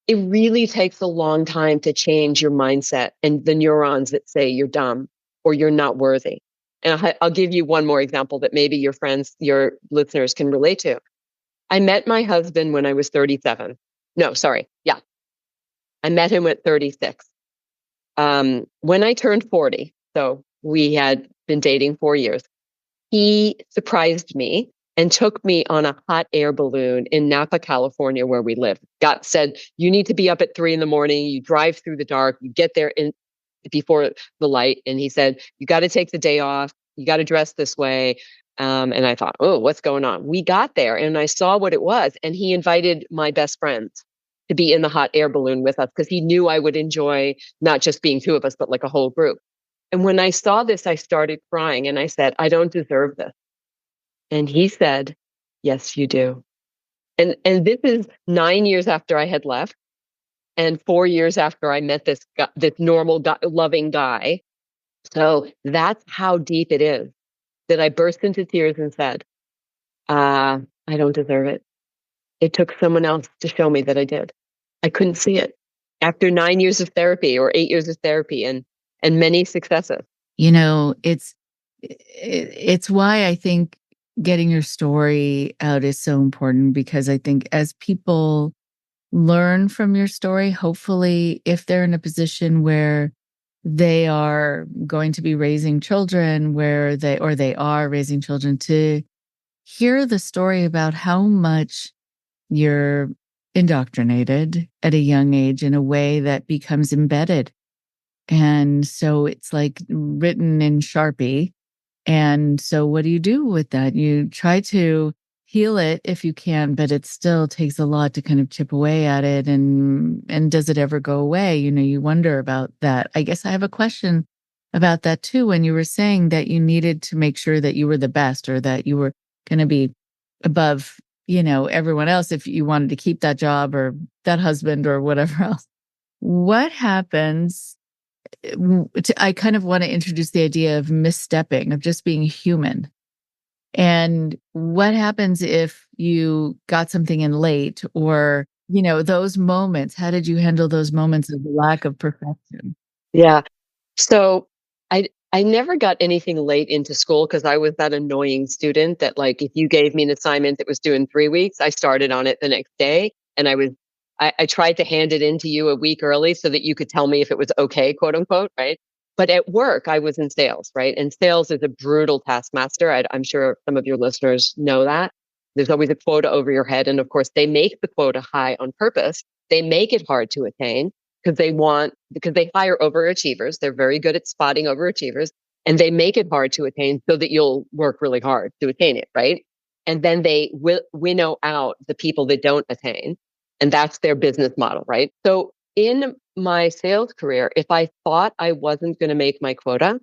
It really takes a long time to change your mindset and the neurons that say you're dumb or you're not worthy. And I'll give you one more example that maybe your friends, your listeners can relate to. I met my husband when I was 37. No, sorry. Yeah. I met him at 36. When I turned 40, so we had been dating 4 years, he surprised me and took me on a hot air balloon in Napa, California, where we live. Said, you need to be up at 3 a.m. You drive through the dark, you get there before the light. And he said, you got to take the day off. You got to dress this way. And I thought, oh, what's going on? We got there and I saw what it was. And he invited my best friends to be in the hot air balloon with us because he knew I would enjoy not just being two of us, but like a whole group. And when I saw this, I started crying and I said, I don't deserve this. And he said, yes, you do. And this is 9 years after I had left and 4 years after I met this normal, loving guy. So that's how deep it is that I burst into tears and said, I don't deserve it. It took someone else to show me that I did. I couldn't see it after 9 years of therapy or 8 years of therapy and many successes. It's why I think getting your story out is so important, because I think as people learn from your story, hopefully, if they're in a position where they are going to be raising children, where they are raising children, to hear the story about how much you're indoctrinated at a young age in a way that becomes embedded. And so it's like written in Sharpie. And so what do you do with that? You try to heal it if you can, but it still takes a lot to kind of chip away at it. And does it ever go away? You wonder about that. I guess I have a question about that too. When you were saying that you needed to make sure that you were the best, or that you were going to be above, everyone else, if you wanted to keep that job or that husband or whatever else. What happens? I kind of want to introduce the idea of misstepping, of just being human. And what happens if you got something in late, or, those moments? How did you handle those moments of lack of perfection? Yeah. So I never got anything late into school because I was that annoying student that, like, if you gave me an assignment that was due in 3 weeks, I started on it the next day. And I tried to hand it in to you a week early so that you could tell me if it was okay, quote unquote, right? But at work, I was in sales, right? And sales is a brutal taskmaster. I'm sure some of your listeners know that. There's always a quota over your head. And of course, they make the quota high on purpose. They make it hard to attain because they hire overachievers. They're very good at spotting overachievers, and they make it hard to attain so that you'll work really hard to attain it, right? And then they winnow out the people that don't attain. And that's their business model, right? So in my sales career, if I thought I wasn't going to make my quota,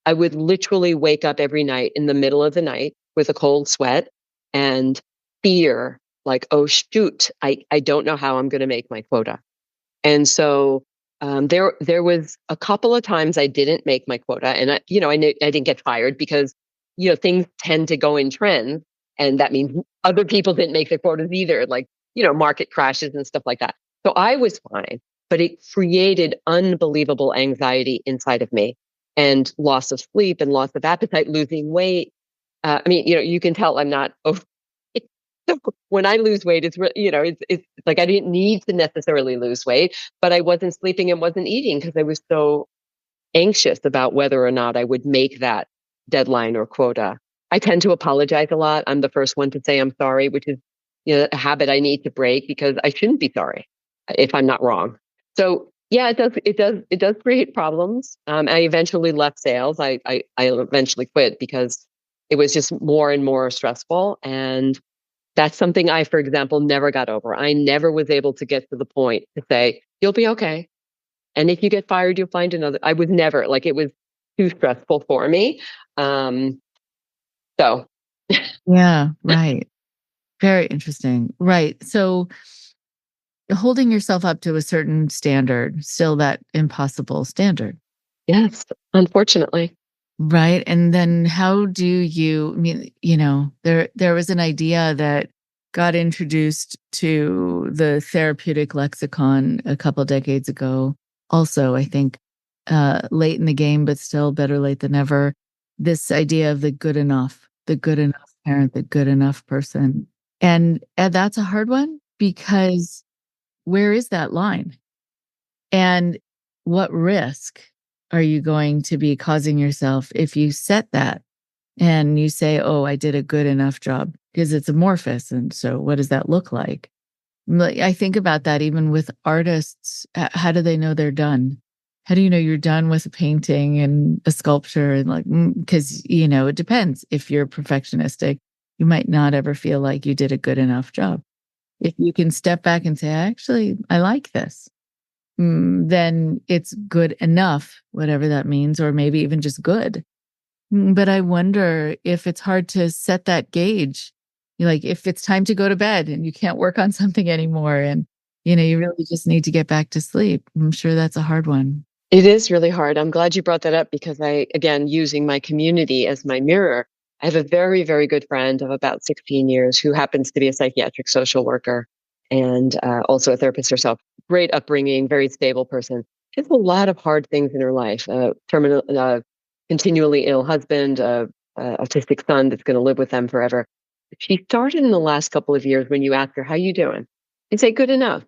I would literally wake up every night in the middle of the night with a cold sweat and fear, like, oh, shoot, I don't know how I'm going to make my quota. And so there was a couple of times I didn't make my quota, and I didn't get fired because things tend to go in trends, and that means other people didn't make their quotas either, like market crashes and stuff like that. So I was fine, but it created unbelievable anxiety inside of me, and loss of sleep and loss of appetite, losing weight. You can tell I'm not over. So when I lose weight, it's like I didn't need to necessarily lose weight, but I wasn't sleeping and wasn't eating because I was so anxious about whether or not I would make that deadline or quota. I tend to apologize a lot. I'm the first one to say I'm sorry, which is a habit I need to break because I shouldn't be sorry if I'm not wrong. So yeah, it does create problems. I eventually left sales. I eventually quit because it was just more and more stressful. And that's something I, for example, never got over. I never was able to get to the point to say, you'll be okay. And if you get fired, you'll find another. I was never, like, it was too stressful for me. So Yeah, right. Very interesting. Right. So holding yourself up to a certain standard, still that impossible standard. yes, unfortunately. Right. And then how do you, I mean, there was an idea that got introduced to the therapeutic lexicon a couple decades ago. Also, I think late in the game, but still better late than never. This idea of the good enough parent, the good enough person. And that's a hard one because where is that line? And what risk are you going to be causing yourself if you set that and you say, oh, I did a good enough job? Because it's amorphous. And so, what does that look like? Like, I think about that even with artists. How do they know they're done? How do you know you're done with a painting and a sculpture? And like, because, it depends. If you're perfectionistic, you might not ever feel like you did a good enough job. If you can step back and say, actually, I like this, then it's good enough, whatever that means, or maybe even just good. But I wonder if it's hard to set that gauge. Like if it's time to go to bed and you can't work on something anymore and you really just need to get back to sleep. I'm sure that's a hard one. It is really hard. I'm glad you brought that up because again, using my community as my mirror, I have a very, very good friend of about 16 years who happens to be a psychiatric social worker and also a therapist herself. Great upbringing, very stable person. She has a lot of hard things in her life. Continually ill husband, autistic son that's going to live with them forever. She started in the last couple of years when you ask her, how you doing? And say, good enough,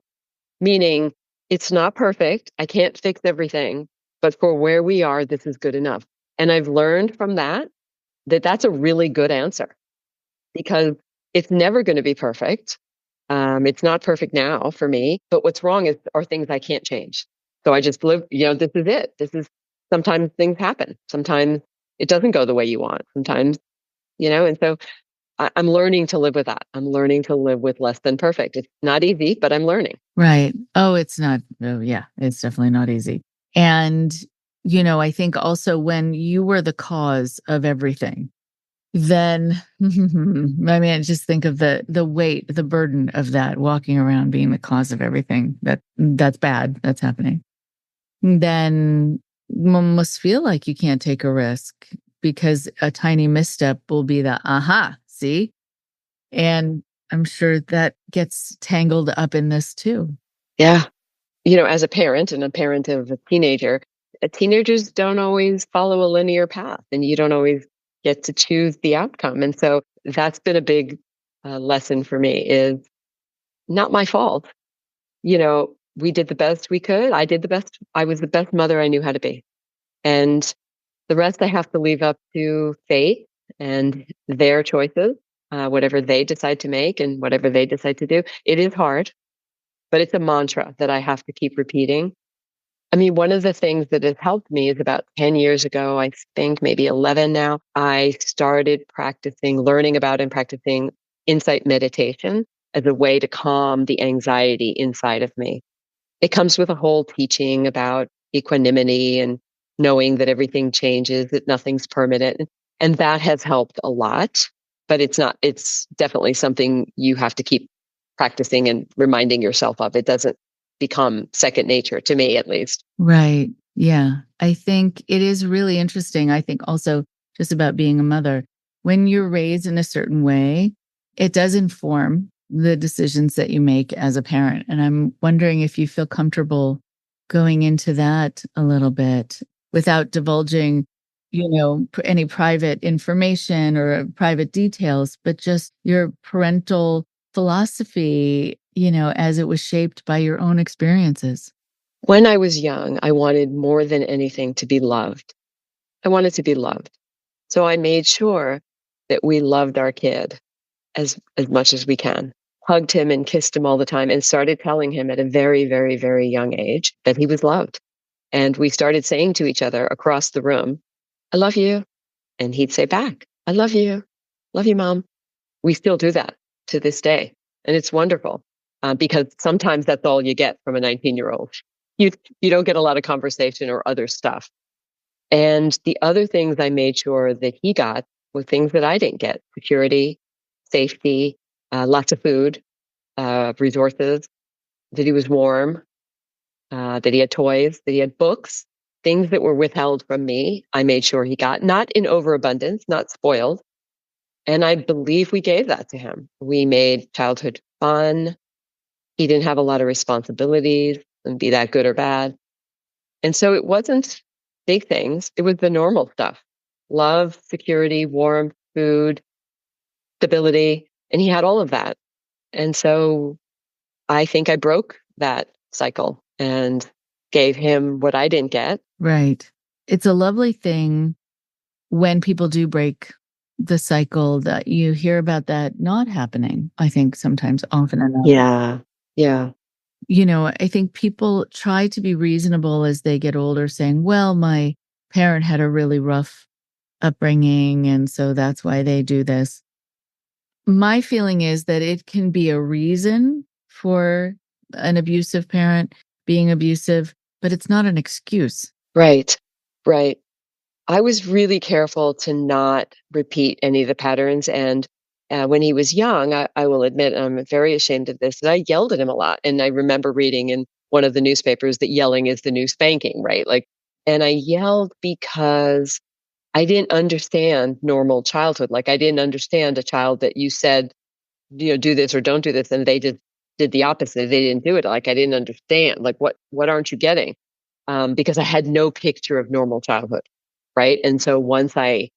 meaning it's not perfect. I can't fix everything, but for where we are, this is good enough. And I've learned from that that's a really good answer because it's never going to be perfect. It's not perfect now for me, but what's wrong are things I can't change. So I just live, this is it. Sometimes things happen. Sometimes it doesn't go the way you want. Sometimes, and so I'm learning to live with that. I'm learning to live with less than perfect. It's not easy, but I'm learning. Right. Oh, it's not. Oh, yeah, it's definitely not easy. And, I think also when you were the cause of everything, then I mean, just think of the weight, the burden of that walking around being the cause of everything that's bad that's happening. Then one must feel like you can't take a risk because a tiny misstep will be the aha, see? And I'm sure that gets tangled up in this too. Yeah. As a parent and a parent of a teenager, teenagers don't always follow a linear path and you don't always get to choose the outcome. And so that's been a big lesson for me is not my fault. We did the best we could. I did the best. I was the best mother I knew how to be. And the rest I have to leave up to fate and their choices, whatever they decide to make and whatever they decide to do. It is hard, but it's a mantra that I have to keep repeating. I mean, one of the things that has helped me is about 10 years ago, I think maybe 11 now, I started learning about and practicing insight meditation as a way to calm the anxiety inside of me. It comes with a whole teaching about equanimity and knowing that everything changes, that nothing's permanent. And that has helped a lot, but it's definitely something you have to keep practicing and reminding yourself of. It doesn't become second nature to me, at least. Right. Yeah. I think it is really interesting. I think also just about being a mother, when you're raised in a certain way, it does inform the decisions that you make as a parent. And I'm wondering if you feel comfortable going into that a little bit without divulging, any private information or private details, but just your parental philosophy, as it was shaped by your own experiences. When I was young, I wanted more than anything to be loved. I wanted to be loved. So I made sure that we loved our kid as much as we can, hugged him and kissed him all the time, and started telling him at a very, very, very young age that he was loved. And we started saying to each other across the room, I love you. And he'd say back, I love you. Love you, Mom. We still do that to this day. And it's wonderful because sometimes that's all you get from a 19-year-old. You don't get a lot of conversation or other stuff. And the other things I made sure that he got were things that I didn't get: security, safety, lots of food, resources, that he was warm, that he had toys, that he had books, things that were withheld from me. I made sure he got, not in overabundance, not spoiled. And I believe we gave that to him. We made childhood fun. He didn't have a lot of responsibilities, and be that good or bad. And so it wasn't big things, it was the normal stuff: love, security, warmth, food, stability. And he had all of that. And so I think I broke that cycle and gave him what I didn't get. Right. It's a lovely thing when people do break the cycle that you hear about that not happening, I think sometimes often enough. Yeah. Yeah. I think people try to be reasonable as they get older, saying, well, my parent had a really rough upbringing, and so that's why they do this. My feeling is that it can be a reason for an abusive parent being abusive, but it's not an excuse. Right. Right. I was really careful to not repeat any of the patterns. And when he was young, I will admit, and I'm very ashamed of this, that I yelled at him a lot. And I remember reading in one of the newspapers that yelling is the new spanking, right? Like, and I yelled because I didn't understand normal childhood. Like, I didn't understand a child that you said, do this or don't do this, and they just did the opposite. They didn't do it. Like, I didn't understand. Like, what aren't you getting? Because I had no picture of normal childhood, right? And so once I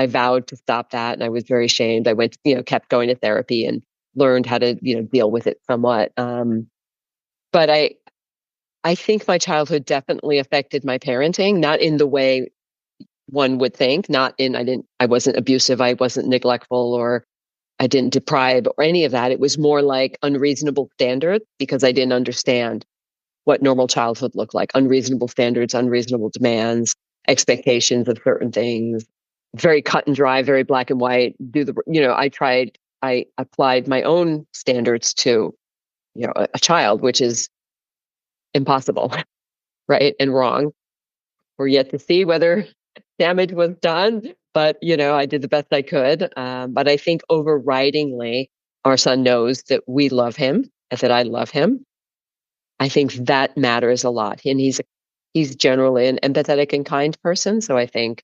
vowed to stop that, and I was very ashamed. I went, kept going to therapy and learned how to, deal with it somewhat. But I think my childhood definitely affected my parenting, not in the way one would think. Not in I wasn't abusive, I wasn't neglectful, or I didn't deprive or any of that. It was more like unreasonable standards because I didn't understand what normal childhood looked like: unreasonable standards, unreasonable demands, expectations of certain things. Very cut and dry, very black and white. I applied my own standards to, a child, which is impossible, right? And wrong. We're yet to see whether damage was done, but, I did the best I could. But I think overridingly, our son knows that we love him and that I love him. I think that matters a lot. And he's generally an empathetic and kind person. So I think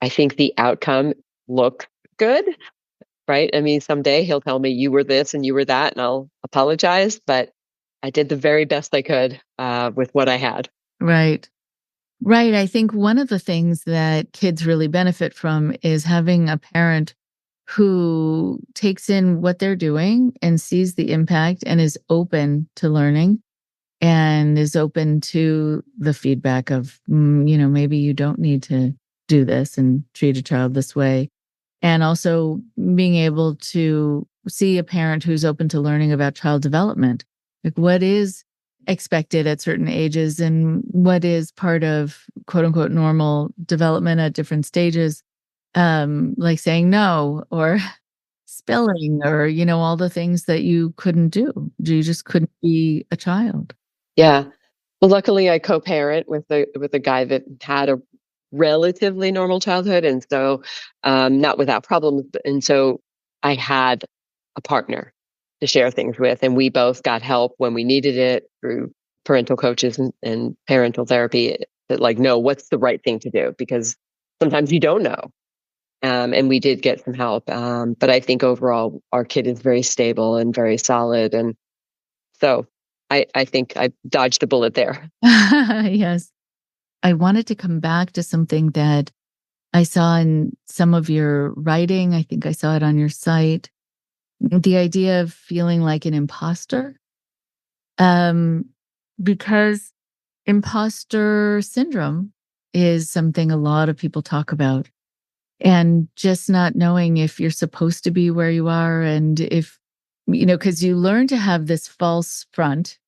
the outcome looks good, right? I mean, someday he'll tell me you were this and you were that, and I'll apologize. But I did the very best I could with what I had. Right. Right. I think one of the things that kids really benefit from is having a parent who takes in what they're doing and sees the impact and is open to learning and is open to the feedback of, maybe you don't need to do this and treat a child this way. And also being able to see a parent who's open to learning about child development. Like, what is expected at certain ages and what is part of quote unquote normal development at different stages. Like saying no or spilling or, all the things that you couldn't do. You just couldn't be a child. Yeah. Well, luckily I co-parent with a guy that had a relatively normal childhood, and so not without problems. And so I had a partner to share things with, and we both got help when we needed it through parental coaches and parental therapy. That, like, know what's the right thing to do, because sometimes you don't know. And we did get some help, but I think overall our kid is very stable and very solid, and so I think I dodged a bullet there. Yes. I wanted to come back to something that I saw in some of your writing. I think I saw it on your site. The idea of feeling like an imposter. Because imposter syndrome is something a lot of people talk about. And just not knowing if you're supposed to be where you are, and if, because you learn to have this false front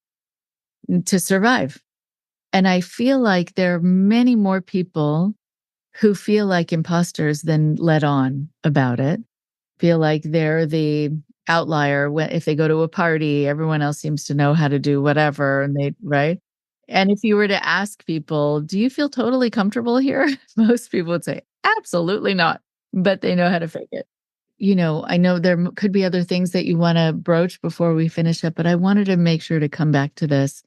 to survive. And I feel like there are many more people who feel like imposters than let on about it. Feel like they're the outlier. When if they go to a party, everyone else seems to know how to do whatever, and right? And if you were to ask people, do you feel totally comfortable here? Most people would say, absolutely not, but they know how to fake it. I know there could be other things that you want to broach before we finish up, but I wanted to make sure to come back to this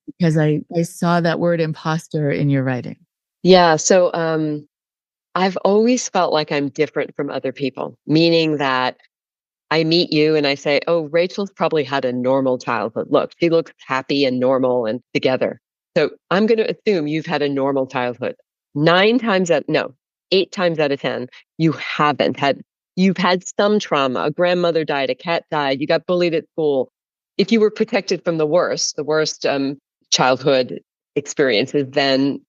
because I saw that word imposter in your writing. Yeah. So I've always felt like I'm different from other people, meaning that I meet you and I say, oh, Rachel's probably had a normal childhood. Look, she looks happy and normal and together. So I'm going to assume you've had a normal childhood. No, 8 times out of 10, you haven't had, you've had some trauma. A grandmother died, a cat died, you got bullied at school. If you were protected from the worst childhood experiences, then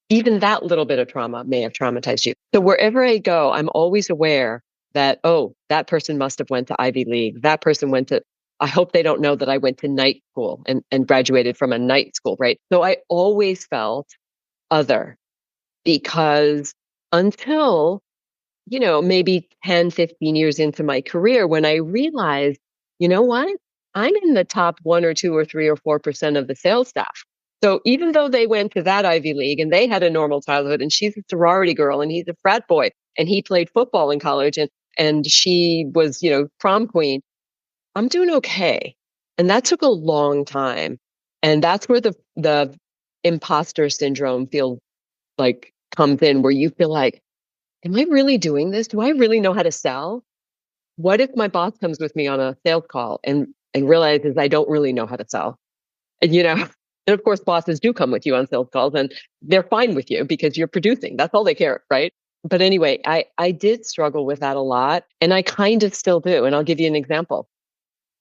even that little bit of trauma may have traumatized you. So wherever I go, I'm always aware that, oh, that person must have went to Ivy League. That person went to, I hope they don't know that I went to night school and graduated from a night school, right? So I always felt other because until, maybe 10, 15 years into my career, when I realized, you know what? I'm in the top 1 or 2 or 3 or 4% of the sales staff. So even though they went to that Ivy League and they had a normal childhood and she's a sorority girl and he's a frat boy and he played football in college and she was, prom queen, I'm doing okay. And that took a long time. And that's where the imposter syndrome feel like comes in, where you feel like, am I really doing this? Do I really know how to sell? What if my boss comes with me on a sales call and realizes I don't really know how to sell? And and of course bosses do come with you on sales calls and they're fine with you because you're producing. That's all they care, right? But anyway, I did struggle with that a lot and I kind of still do. And I'll give you an example.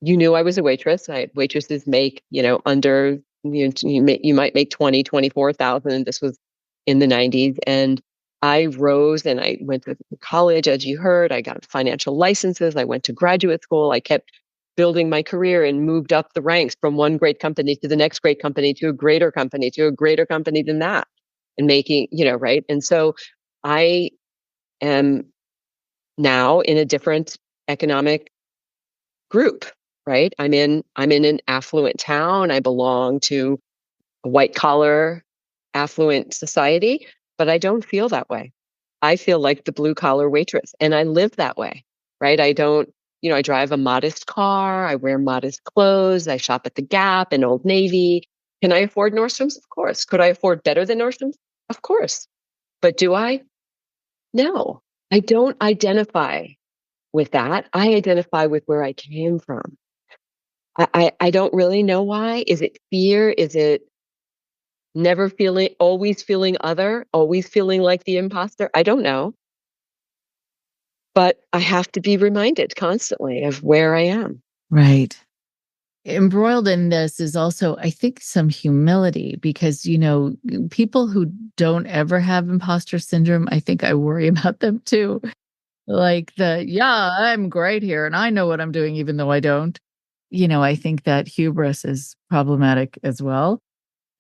You knew I was a waitress. Waitresses make, under, you might make 24,000. This was in the 90s. And I rose and I went to college, as you heard. I got financial licenses. I went to graduate school. I kept building my career and moved up the ranks from one great company to the next great company to a greater company to a greater company than that, and making, right. And so I am now in a different economic group, right? I'm in an affluent town. I belong to a white collar affluent society, but I don't feel that way. I feel like the blue collar waitress and I live that way, right? I don't, I drive a modest car, I wear modest clothes, I shop at the Gap and Old Navy. Can I afford Nordstrom's? Of course. Could I afford better than Nordstrom's? Of course. But do I? No. I don't identify with that. I identify with where I came from. I don't really know why. Is it fear? Is it always feeling other, always feeling like the imposter? I don't know. But I have to be reminded constantly of where I am. Right. Embroiled in this is also, I think, some humility because, people who don't ever have imposter syndrome, I think I worry about them too. Like yeah, I'm great here and I know what I'm doing, even though I don't. I think that hubris is problematic as well.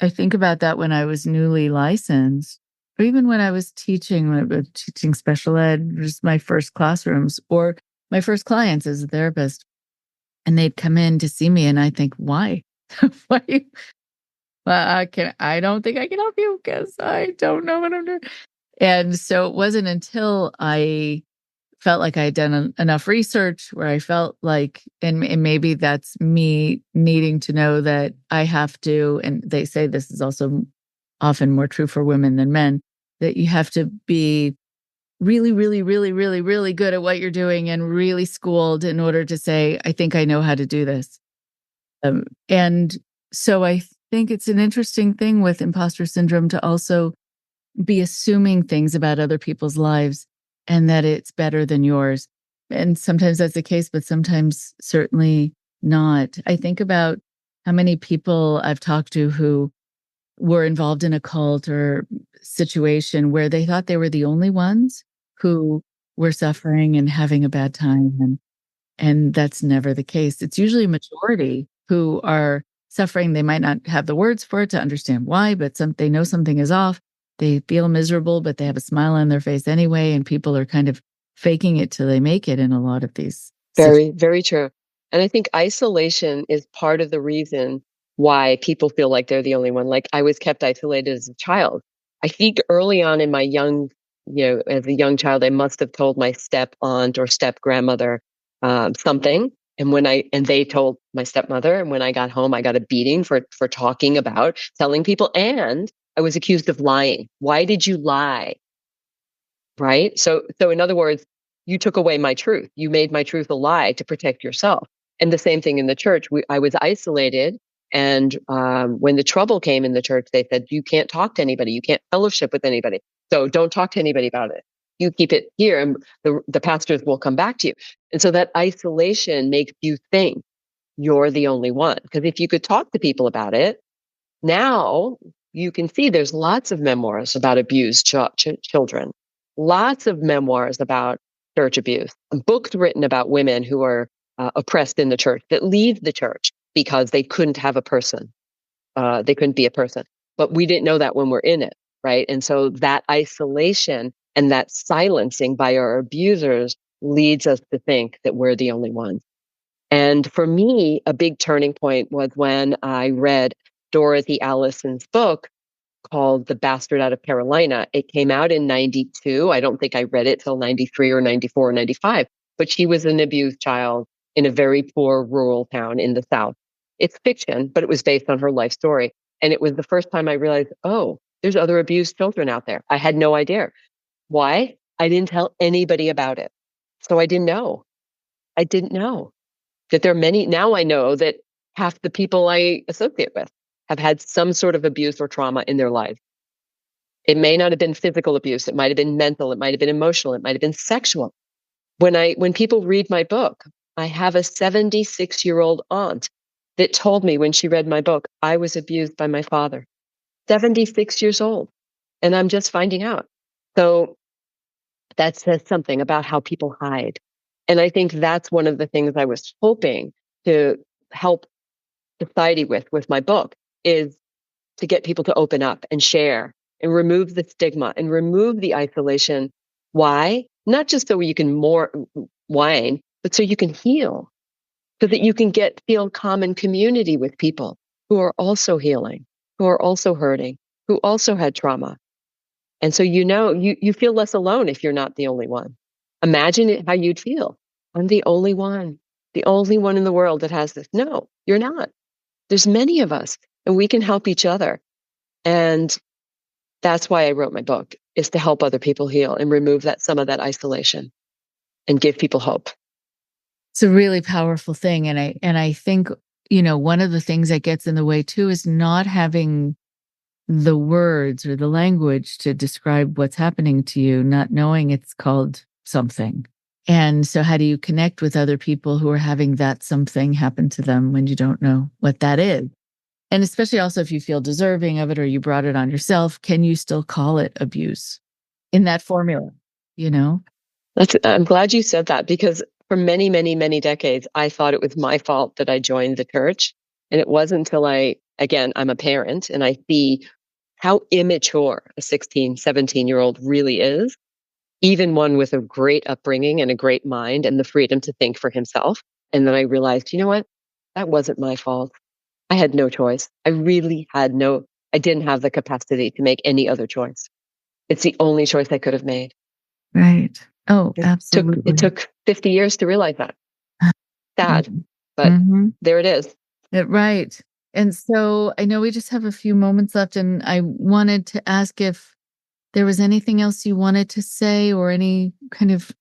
I think about that when I was newly licensed, or even when I was teaching, when I was teaching special ed, just my first classrooms or my first clients as a therapist. And they'd come in to see me and I think, why? Why? I don't think I can help you because I don't know what I'm doing. And so it wasn't until I felt like I had done enough research where I felt like, and maybe that's me needing to know that I have to, and they say this is also often more true for women than men, that you have to be really, really, really, really, really good at what you're doing and really schooled in order to say, I think I know how to do this. And so I think it's an interesting thing with imposter syndrome to also be assuming things about other people's lives and that it's better than yours. And sometimes that's the case, but sometimes certainly not. I think about how many people I've talked to who were involved in a cult or situation where they thought they were the only ones who were suffering and having a bad time. And that's never the case. It's usually a majority who are suffering. They might not have the words for it to understand why, but they know something is off. They feel miserable, but they have a smile on their face anyway. And people are kind of faking it till they make it in a lot of these Very, very true. And I think isolation is part of the reason why people feel like they're the only one. Like I was kept isolated as a child. I think early on in my as a young child, I must have told my step aunt or step grandmother something. And they told my stepmother, and when I got home, I got a beating for talking about telling people, and I was accused of lying. Why did you lie? Right? So in other words, you took away my truth. You made my truth a lie to protect yourself. And the same thing in the church. I was isolated, and when the trouble came in the church, they said you can't talk to anybody, you can't fellowship with anybody, so don't talk to anybody about it. You keep it here, and the pastors will come back to you. And so that isolation makes you think you're the only one. Because if you could talk to people about it, now you can see there's lots of memoirs about abused children, lots of memoirs about church abuse, books written about women who are oppressed in the church that leave the church because they couldn't have a person. They couldn't be a person. But we didn't know that when we're in it, right? And so that isolation and that silencing by our abusers leads us to think that we're the only ones. And for me, a big turning point was when I read Dorothy Allison's book called The Bastard Out of Carolina. It came out in 92. I don't think I read it till 93 or 94 or 95, but she was an abused child in a very poor rural town in the South. It's fiction, but it was based on her life story. And it was the first time I realized, oh, there's other abused children out there. I had no idea. Why? I didn't tell anybody about it. So I didn't know. I didn't know that there are many. Now I know that half the people I associate with have had some sort of abuse or trauma in their lives. It may not have been physical abuse. It might have been mental. It might have been emotional. It might have been sexual. When people read my book, I have a 76-year-old aunt that told me when she read my book, I was abused by my father. 76 years old. And I'm just finding out. So that says something about how people hide. And I think that's one of the things I was hoping to help society with my book, is to get people to open up and share and remove the stigma and remove the isolation. Why? Not just so you can more whine, but so you can heal, so that you can feel common community with people who are also healing, who are also hurting, who also had trauma. And so you feel less alone if you're not the only one. Imagine how you'd feel. I'm the only one in the world that has this. No, you're not. There's many of us, and we can help each other. And that's why I wrote my book, is to help other people heal and remove some of that isolation and give people hope. It's a really powerful thing. And I think, one of the things that gets in the way too is not having the words or the language to describe what's happening to you, not knowing it's called something. And so how do you connect with other people who are having that something happen to them when you don't know what that is? And especially also if you feel deserving of it or you brought it on yourself, can you still call it abuse in that formula, I'm glad you said that, because for many, many, many decades, I thought it was my fault that I joined the church. And it wasn't until I'm a parent and I see how immature a 16, 17-year-old really is, even one with a great upbringing and a great mind and the freedom to think for himself. And then I realized, you know what? That wasn't my fault. I had no choice. I didn't have the capacity to make any other choice. It's the only choice I could have made. Right. Oh, absolutely. It took 50 years to realize that. Sad, but there it is. Right. And so I know we just have a few moments left, and I wanted to ask if there was anything else you wanted to say or any kind of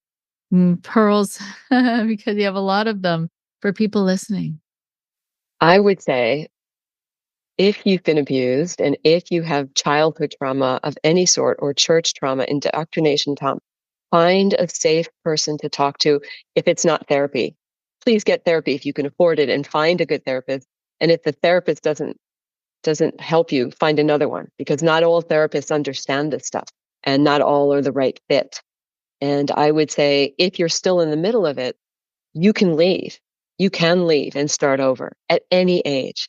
pearls, because you have a lot of them, for people listening. I would say, if you've been abused and if you have childhood trauma of any sort or church trauma, indoctrination trauma, find a safe person to talk to. If it's not therapy, please get therapy if you can afford it, and find a good therapist. And if the therapist doesn't help you, find another one, because not all therapists understand this stuff and not all are the right fit. And I would say, if you're still in the middle of it, you can leave. You can leave and start over at any age,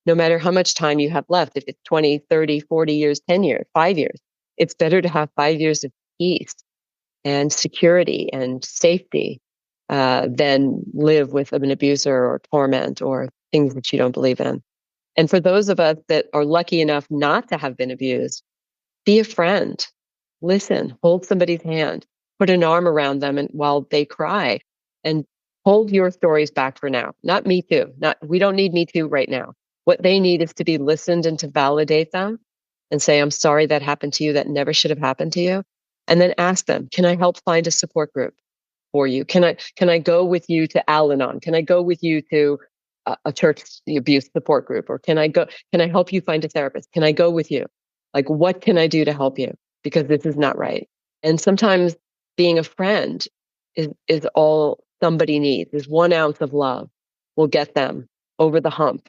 no matter how much time you have left. If it's 20, 30, 40 years, 10 years, 5 years, it's better to have 5 years of peace and security and safety than live with an abuser or torment or things that you don't believe in. And for those of us that are lucky enough not to have been abused, be a friend. Listen, hold somebody's hand, put an arm around them and while they cry, and hold your stories back for now. Not me too. We don't need me too right now. What they need is to be listened and to validate them and say, I'm sorry that happened to you. That never should have happened to you. And then ask them, can I help find a support group for you? Can I go with you to Al-Anon? Can I go with you to a church abuse support group? Or can I help you find a therapist? Can I go with you? Like, what can I do to help you? Because this is not right. And sometimes being a friend is all somebody needs. Is 1 ounce of love will get them over the hump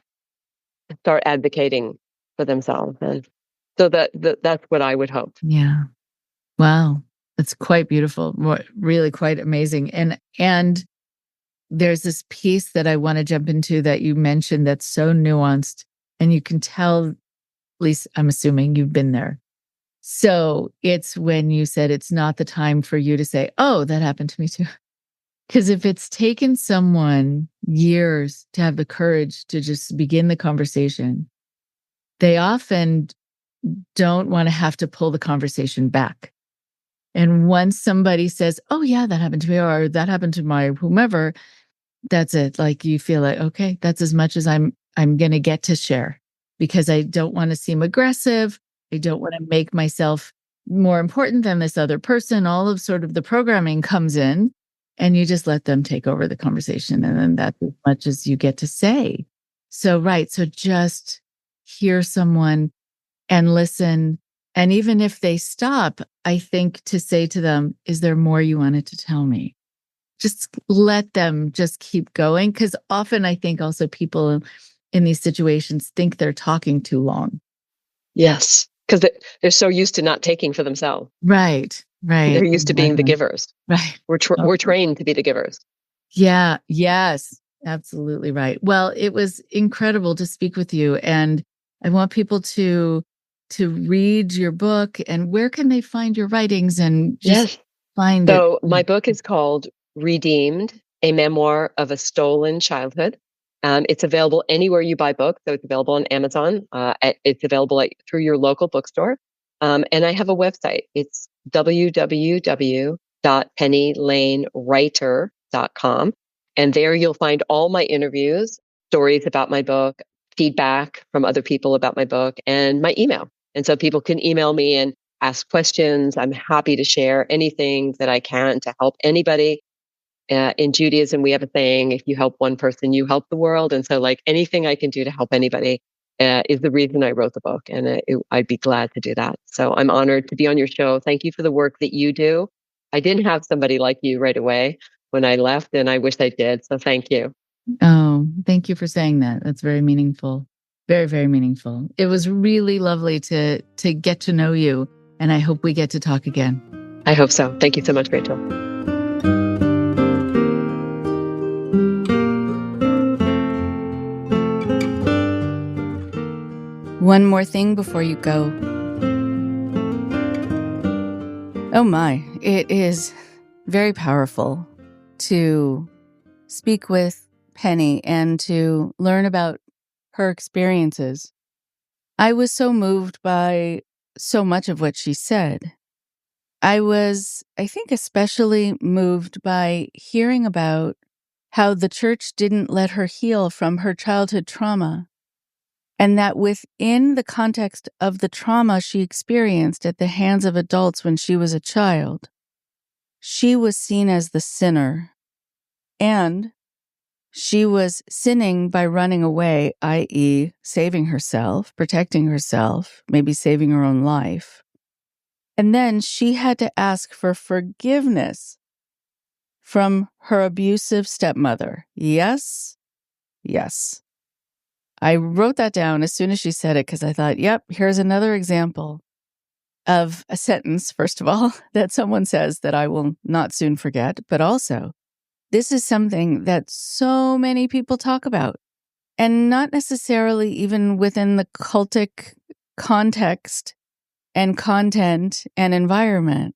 and start advocating for themselves. And so that's what I would hope. Yeah. Wow. That's quite beautiful. Really quite amazing. And there's this piece that I want to jump into that you mentioned that's so nuanced, and you can tell, at least I'm assuming you've been there. So it's when you said it's not the time for you to say, oh, that happened to me too. Because if it's taken someone years to have the courage to just begin the conversation, they often don't want to have to pull the conversation back. And once somebody says, oh, yeah, that happened to me, or that happened to my whomever, that's it. Like you feel like, okay, that's as much as I'm going to get to share, because I don't want to seem aggressive. I don't want to make myself more important than this other person. All of sort of the programming comes in, and you just let them take over the conversation. And then that's as much as you get to say. So, right. So just hear someone and listen. And even if they stop, I think to say to them, is there more you wanted to tell me? Just let them just keep going. Because often I think also people in these situations think they're talking too long. Yes, because they're so used to not taking for themselves. Right. They're used to being the givers. Right. We're trained to be the givers. Yeah. Yes. Absolutely right. Well, it was incredible to speak with you, and I want people to read your book. And where can they find your writings and just find it? So my book is called Redeemed, a memoir of a stolen childhood. It's available anywhere you buy books. So it's available on Amazon. It's available through your local bookstore. And I have a website. It's www.pennylanewriter.com. And there you'll find all my interviews, stories about my book, feedback from other people about my book, and my email. And so people can email me and ask questions. I'm happy to share anything that I can to help anybody. In Judaism, we have a saying, if you help one person, you help the world. And so like anything I can do to help anybody is the reason I wrote the book. And I'd be glad to do that. So I'm honored to be on your show. Thank you for the work that you do. I didn't have somebody like you right away when I left, and I wish I did. So thank you. Oh, thank you for saying that. That's very meaningful. Very, very meaningful. It was really lovely to get to know you, and I hope we get to talk again. I hope so. Thank you so much, Rachel. One more thing before you go. Oh my, it is very powerful to speak with Penny and to learn about her experiences. I was so moved by so much of what she said. I think, especially moved by hearing about how the church didn't let her heal from her childhood trauma, and that within the context of the trauma she experienced at the hands of adults when she was a child, she was seen as the sinner, and she was sinning by running away, i.e., saving herself, protecting herself, maybe saving her own life. And then she had to ask for forgiveness from her abusive stepmother. Yes, yes. I wrote that down as soon as she said it because I thought, yep, here's another example of a sentence, first of all, that someone says that I will not soon forget, but also, this is something that so many people talk about, and not necessarily even within the cultic context and content and environment.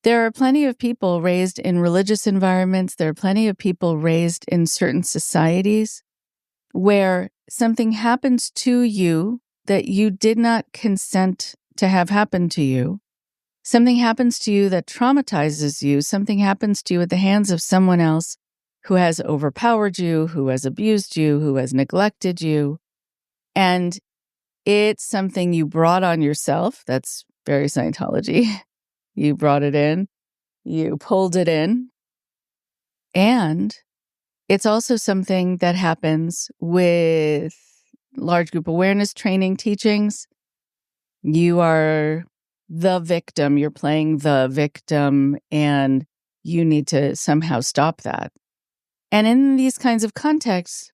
There are plenty of people raised in religious environments. There are plenty of people raised in certain societies where something happens to you that you did not consent to have happen to you. Something happens to you that traumatizes you. Something happens to you at the hands of someone else who has overpowered you, who has abused you, who has neglected you. And it's something you brought on yourself. That's very Scientology. You brought it in. You pulled it in. And it's also something that happens with large group awareness training teachings. You are the victim. You're playing the victim, and you need to somehow stop that. And in these kinds of contexts,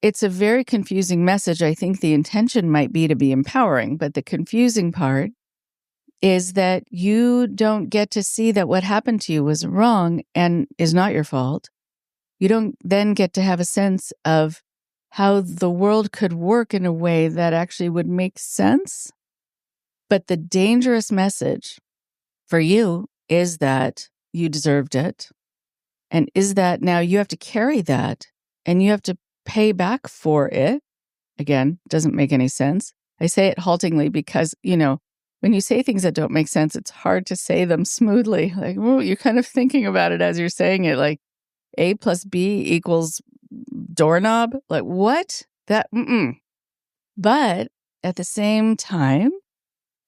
it's a very confusing message. I think the intention might be to be empowering, but the confusing part is that you don't get to see that what happened to you was wrong and is not your fault. You don't then get to have a sense of how the world could work in a way that actually would make sense. But the dangerous message for you is that you deserved it. And is that now you have to carry that and you have to pay back for it. Again, doesn't make any sense. I say it haltingly because, when you say things that don't make sense, it's hard to say them smoothly. Like, you're kind of thinking about it as you're saying it, like A plus B equals doorknob. Like, what? But at the same time,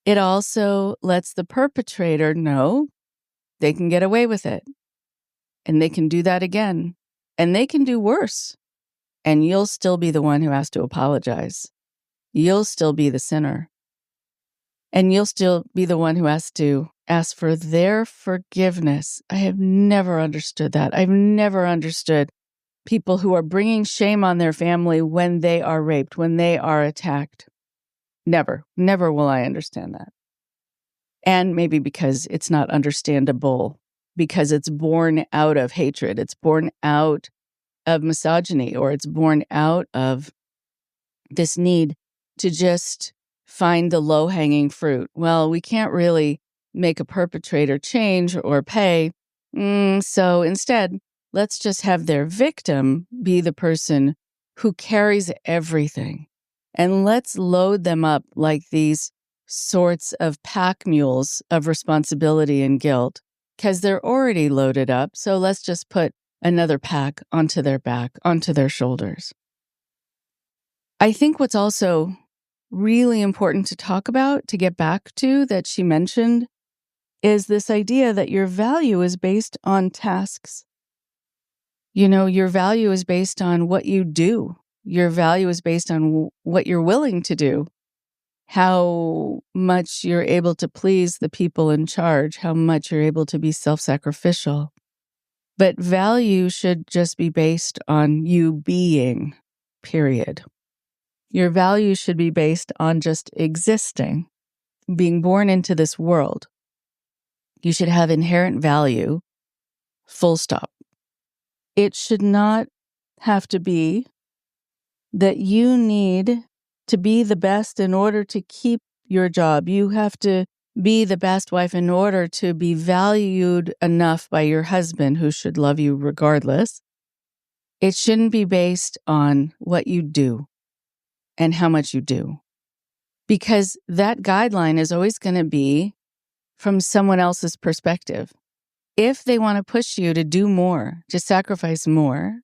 it also lets the perpetrator know they can get away with it. And they can do that again. And they can do worse. And you'll still be the one who has to apologize. You'll still be the sinner. And you'll still be the one who has to ask for their forgiveness. I have never understood that. I've never understood people who are bringing shame on their family when they are raped, when they are attacked. Never will I understand that. And maybe because it's not understandable, because it's born out of hatred, it's born out of misogyny, or it's born out of this need to just find the low-hanging fruit. Well, we can't really make a perpetrator change or pay, so instead, let's just have their victim be the person who carries everything. And let's load them up like these sorts of pack mules of responsibility and guilt, because they're already loaded up, so let's just put another pack onto their back, onto their shoulders. I think what's also really important to talk about, to get back to, that she mentioned, is this idea that your value is based on tasks. Your value is based on what you do. Your value is based on what you're willing to do, how much you're able to please the people in charge, how much you're able to be self-sacrificial. But value should just be based on you being, period. Your value should be based on just existing, being born into this world. You should have inherent value, full stop. It should not have to be that you need to be the best in order to keep your job. You have to be the best wife in order to be valued enough by your husband, who should love you regardless. It shouldn't be based on what you do and how much you do, because that guideline is always going to be from someone else's perspective. If they want to push you to do more, to sacrifice more,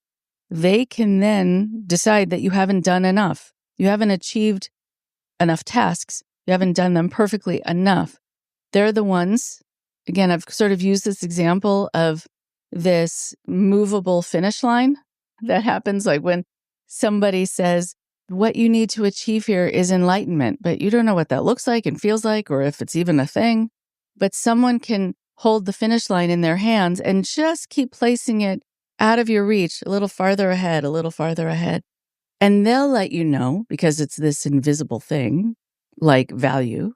they can then decide that you haven't done enough. You haven't achieved enough tasks. You haven't done them perfectly enough. They're the ones, again, I've sort of used this example of this movable finish line that happens like when somebody says, what you need to achieve here is enlightenment, but you don't know what that looks like and feels like, or if it's even a thing. But someone can hold the finish line in their hands and just keep placing it out of your reach, a little farther ahead, a little farther ahead. And they'll let you know, because it's this invisible thing, like value,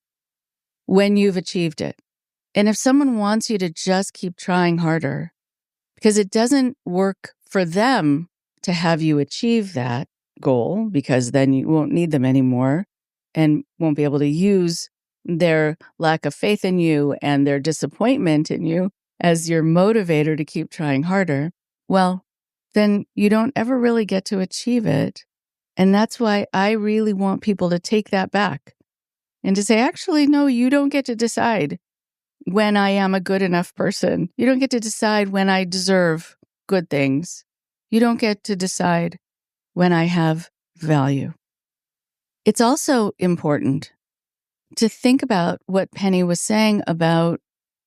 when you've achieved it. And if someone wants you to just keep trying harder, because it doesn't work for them to have you achieve that goal, because then you won't need them anymore and won't be able to use their lack of faith in you and their disappointment in you as your motivator to keep trying harder. Well, then you don't ever really get to achieve it. And that's why I really want people to take that back and to say, actually, no, you don't get to decide when I am a good enough person. You don't get to decide when I deserve good things. You don't get to decide when I have value. It's also important to think about what Penny was saying about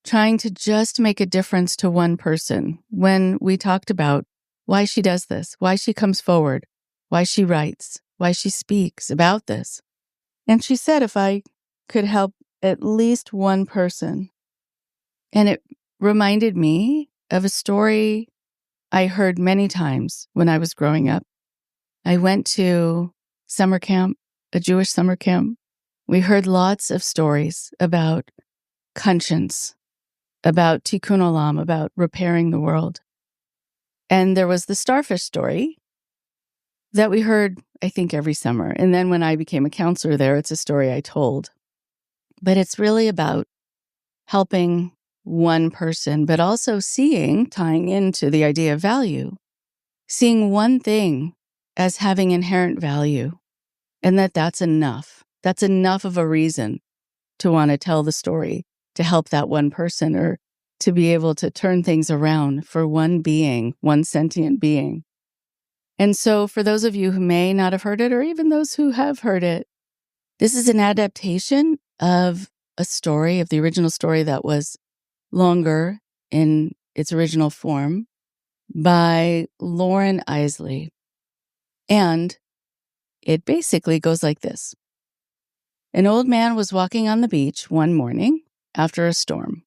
trying to just make a difference to one person when we talked about why she does this, why she comes forward, why she writes, why she speaks about this. And she said, if I could help at least one person. And it reminded me of a story I heard many times when I was growing up. I went to summer camp, a Jewish summer camp. We heard lots of stories about conscience, about tikkun olam, about repairing the world. And there was the starfish story that we heard, I think, every summer. And then when I became a counselor there, it's a story I told. But it's really about helping one person, but also tying into the idea of value, seeing one thing as having inherent value, and that's enough. That's enough of a reason to want to tell the story, to help that one person, or to be able to turn things around for one being, one sentient being. And so for those of you who may not have heard it, or even those who have heard it, this is an adaptation of a story, of the original story that was longer in its original form by Lauren Isley. And it basically goes like this. An old man was walking on the beach one morning after a storm.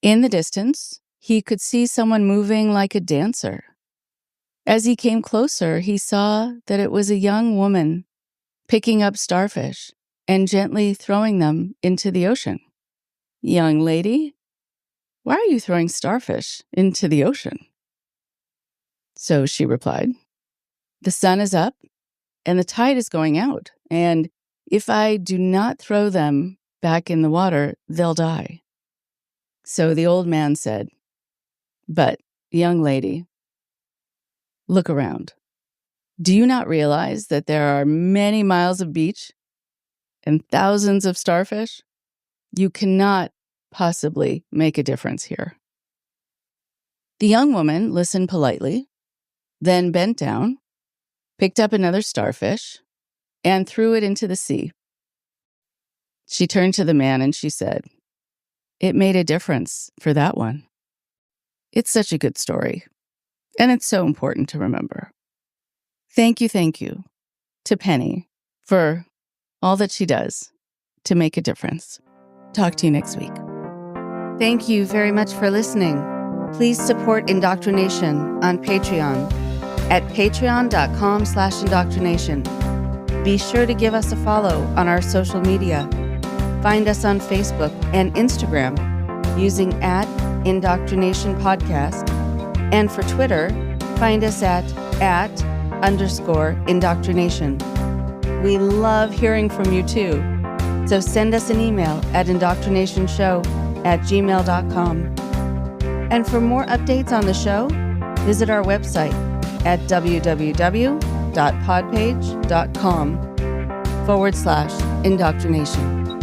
In the distance, he could see someone moving like a dancer. As he came closer, he saw that it was a young woman picking up starfish and gently throwing them into the ocean. Young lady, why are you throwing starfish into the ocean? So she replied, the sun is up and the tide is going out, and if I do not throw them back in the water, they'll die. So the old man said, but, young lady, look around. Do you not realize that there are many miles of beach and thousands of starfish? You cannot possibly make a difference here. The young woman listened politely, then bent down, picked up another starfish, and threw it into the sea. She turned to the man and she said, it made a difference for that one. It's such a good story, and it's so important to remember. Thank you to Penny for all that she does to make a difference. Talk to you next week. Thank you very much for listening. Please support Indoctrination on Patreon at patreon.com/indoctrination. Be sure to give us a follow on our social media. Find us on Facebook and Instagram using @Indoctrination Podcast. And for Twitter, find us at @_indoctrination. We love hearing from you too. So send us an email at indoctrinationshow@gmail.com. And for more updates on the show, visit our website at www.podpage.com/indoctrination.